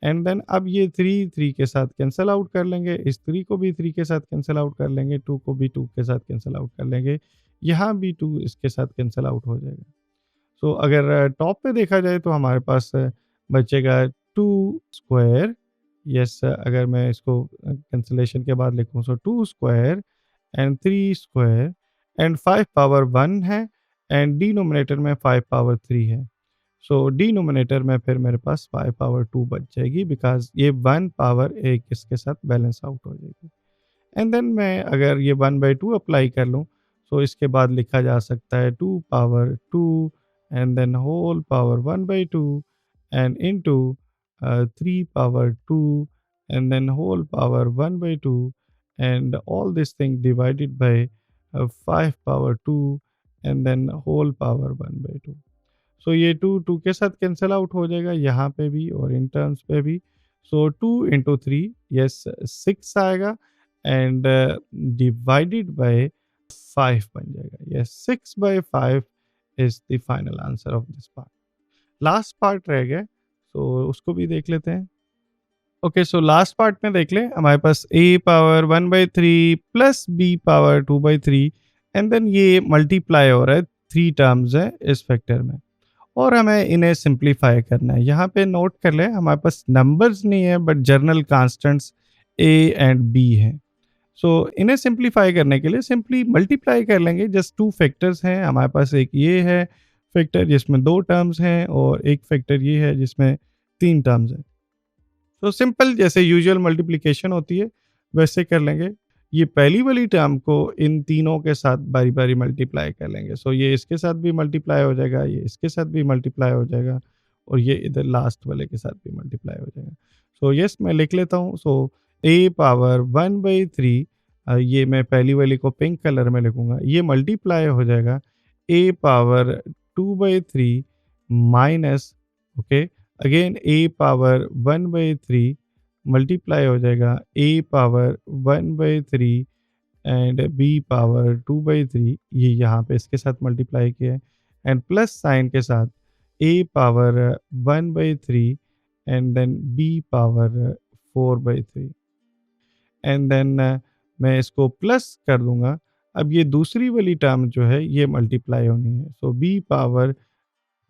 and then अब ये 3 के साथ कैंसिल आउट कर लेंगे, इस 3 को भी 3 के साथ कैंसिल आउट कर लेंगे, 2 को भी 2 के साथ कैंसिल आउट कर लेंगे, यहाँ भी 2 इसके साथ कैंसिल आउट हो जाएगा। सो अगर टॉप पे देखा जाए तो हमारे पास बचेगा 2 स्क्वायर। यस, अगर मैं इसको कैंसिलेशन के बाद लिखूँ, सो 2 square and 3 square and 5 power 1 है एंड डिनोमिनेटर में 5 पावर 3 है। सो डिनोमिनेटर में फिर मेरे पास 5 पावर 2 बच जाएगी, बिकॉज ये 1 पावर एक इसके साथ बैलेंस आउट हो जाएगी। एंड देन मैं अगर ये 1/2 अप्लाई कर लूँ, सो इसके बाद लिखा जा सकता है 2 power 2 and then whole power 1/2 and into 3 power 2 and then whole power 1/2 and all this thing divided by 5 power 2 and then whole power 1/2। So ये 2 के साथ कैंसिल आउट हो जाएगा यहाँ पे भी और इन टर्म्स पे भी। सो 2 इंटू 3 यस 6 आएगा एंड डिवाइडेड बाय 5 बन जाएगा। Yes, 6/5 is the final answer of this part. Last part रह गया, सो उसको भी देख लेते हैं। ओके, सो लास्ट पार्ट में देख लें, हमारे पास a power 1/3 plus b power 2/3 and then ये मल्टीप्लाई हो रहा है, 3 टर्म्स है इस फैक्टर में और हमें इन्हें सिंप्लीफाई करना है। यहाँ पे नोट कर लें, हमारे पास नंबर्स नहीं है but journal constants a and b हैं। सो इन्हें सिंप्लीफाई करने के लिए सिंपली मल्टीप्लाई कर लेंगे। जस्ट 2 फैक्टर्स हैं हमारे पास, एक ये है फैक्टर जिसमें 2 टर्म्स हैं और एक फैक्टर ये है जिसमें 3 टर्म्स हैं। तो सिंपल जैसे यूजुअल मल्टीप्लिकेशन होती है वैसे कर लेंगे। ये पहली वाली टर्म को इन तीनों के साथ बारी बारी मल्टीप्लाई कर लेंगे। सो ये इसके साथ भी मल्टीप्लाई हो जाएगा, ये इसके साथ भी मल्टीप्लाई हो जाएगा और ये इधर लास्ट वाले के साथ भी मल्टीप्लाई हो जाएगा। सो यस, मैं लिख लेता हूँ। सो a पावर 1/3, ये मैं पहली वाली को पिंक कलर में लिखूंगा, ये मल्टीप्लाई हो जाएगा a power 2/3 minus, okay, again a power 1/3 multiply हो जाएगा a power 1/3 and b power 2/3, ये यहाँ पे इसके साथ मल्टीप्लाई किया है एंड प्लस साइन के साथ a power 1/3 and then b power 4/3 and then मैं इसको प्लस कर दूंगा। अब ये दूसरी वाली टर्म जो है ये मल्टीप्लाई होनी है, सो b पावर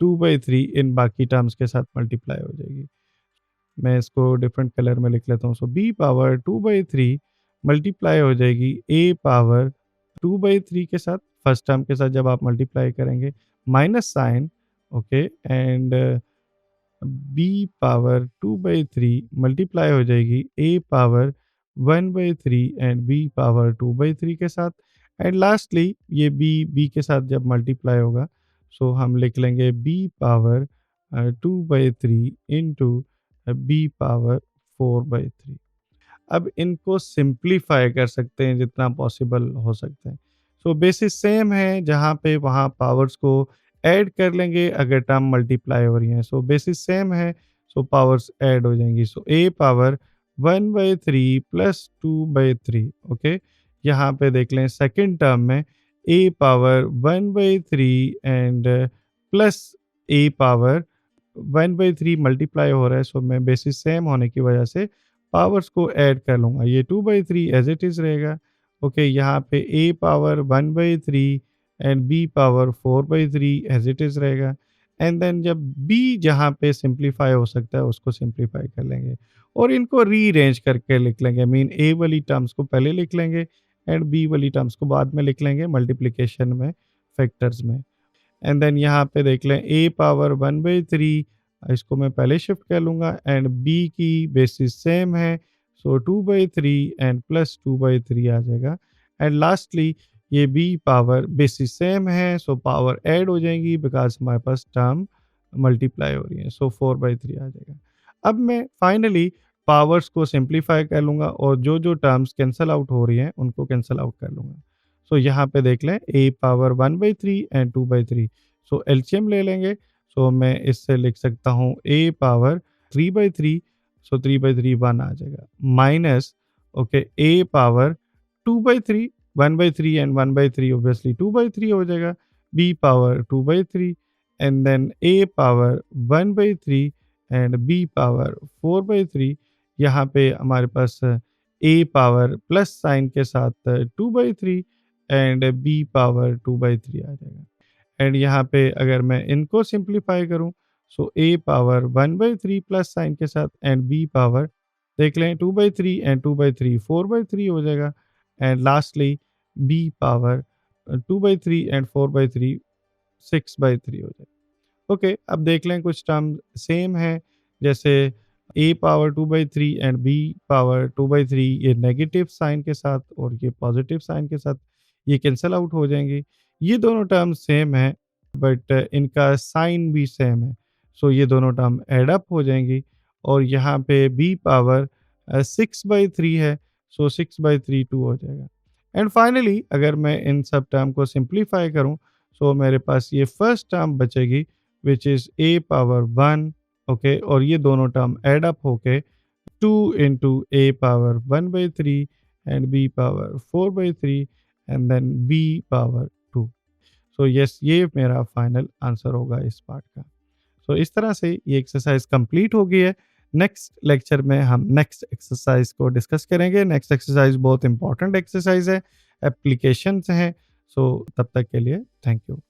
2/3 इन बाकी टर्म्स के साथ मल्टीप्लाई हो जाएगी। मैं इसको डिफरेंट कलर में लिख लेता हूँ। सो b पावर 2/3 मल्टीप्लाई हो जाएगी a पावर 2/3 के साथ, फर्स्ट टर्म के साथ जब आप मल्टीप्लाई करेंगे minus sign, okay, and b power 2/3 multiply हो जाएगी a power 1/3 and b power 2/3 के साथ। एंड लास्टली ये बी के साथ जब मल्टीप्लाई होगा, सो हम लिख लेंगे b power 2/3 into b power 4/3। अब इनको सिंप्लीफाई कर सकते हैं जितना पॉसिबल हो सकता है। सो बेसिस सेम है, जहाँ पे वहाँ पावर्स को ऐड कर लेंगे अगर टर्म मल्टीप्लाई हो रही हैं। सो बेसिस सेम है, सो पावर्स ऐड हो जाएंगी। So a power 1/3 plus 2/3, okay. यहाँ पे देख लें सेकेंड टर्म में a power 1/3 and plus a power 1/3 multiply हो रहा है। सो मैं बेसिस सेम होने की वजह से पावर्स को ऐड कर लूँगा। ये 2/3 एज़ इट इज़ रहेगा। ओके, यहाँ पे a power 1/3 and b power 4/3 as it is रहेगा। एंड देन जब b जहाँ पे सिंप्लीफाई हो सकता है उसको सिंप्लीफाई कर लेंगे और इनको रीअरेंज करके लिख लेंगे। मीन a वाली टर्म्स को पहले लिख लेंगे एंड b वाली टर्म्स को बाद में लिख लेंगे मल्टीप्लिकेशन में, फैक्टर्स में। एंड देन यहाँ पे देख लें a पावर 1/3, इसको मैं पहले शिफ्ट कर लूँगा एंड b की बेसिस सेम है, सो 2/3 एंड प्लस 2/3 आ जाएगा। एंड लास्टली ये b पावर बेसिस सेम है, सो पावर ऐड हो जाएंगी बिकॉज हमारे पास टर्म मल्टीप्लाई हो रही है, सो 4/3 आ जाएगा। अब मैं फाइनली पावर्स को सिंप्लीफाई कर लूँगा और जो जो टर्म्स कैंसल आउट हो रही हैं उनको कैंसल आउट कर लूँगा। सो यहाँ पे देख लें a power 1/3 and 2/3, so LCM ले लेंगे। सो मैं इससे लिख सकता हूँ a पावर 3/3, सो 3/3 1 आ जाएगा, minus, okay, a power 2/3, 1/3 and 1/3 obviously 2/3 हो जाएगा, b power 2/3 and then a power 1/3 and b power 4/3। यहाँ पे हमारे पास a पावर प्लस साइन के साथ 2/3 एंड b पावर 2/3 आ जाएगा। एंड यहाँ पे अगर मैं इनको सिंप्लीफाई करूँ, सो a पावर 1/3 प्लस साइन के साथ एंड b पावर देख लें 2/3 एंड 2/3 4/3 हो जाएगा। And lastly b power 2/3 and 4/3 6/3 हो जाएगा। ओके, अब देख लें कुछ टर्म सेम है, जैसे a power 2/3 and b power 2/3, ये नेगेटिव साइन के साथ और ये पॉजिटिव साइन के साथ ये कैंसल आउट हो जाएंगे। ये दोनों टर्म सेम है बट इनका साइन भी सेम है, सो ये दोनों टर्म एड अप हो जाएंगी और यहाँ पे b पावर 6/3 है, सो 6/3 2 हो जाएगा। एंड फाइनली अगर मैं इन सब टर्म को सिंप्लीफाई करूँ, सो मेरे पास ये फर्स्ट टर्म बचेगी which is a power 1, okay, और ये दोनों टर्म ऐड अप होके 2 into a power 1/3 and b power 4/3 and then b power 2। So yes, ये मेरा फाइनल आंसर होगा इस पार्ट का। सो इस तरह से ये एक्सरसाइज कंप्लीट हो गई है। नेक्स्ट लेक्चर में हम नेक्स्ट एक्सरसाइज को डिस्कस करेंगे। नेक्स्ट एक्सरसाइज बहुत इंपॉर्टेंट एक्सरसाइज है, एप्लीकेशंस हैं। सो तब तक के लिए थैंक यू।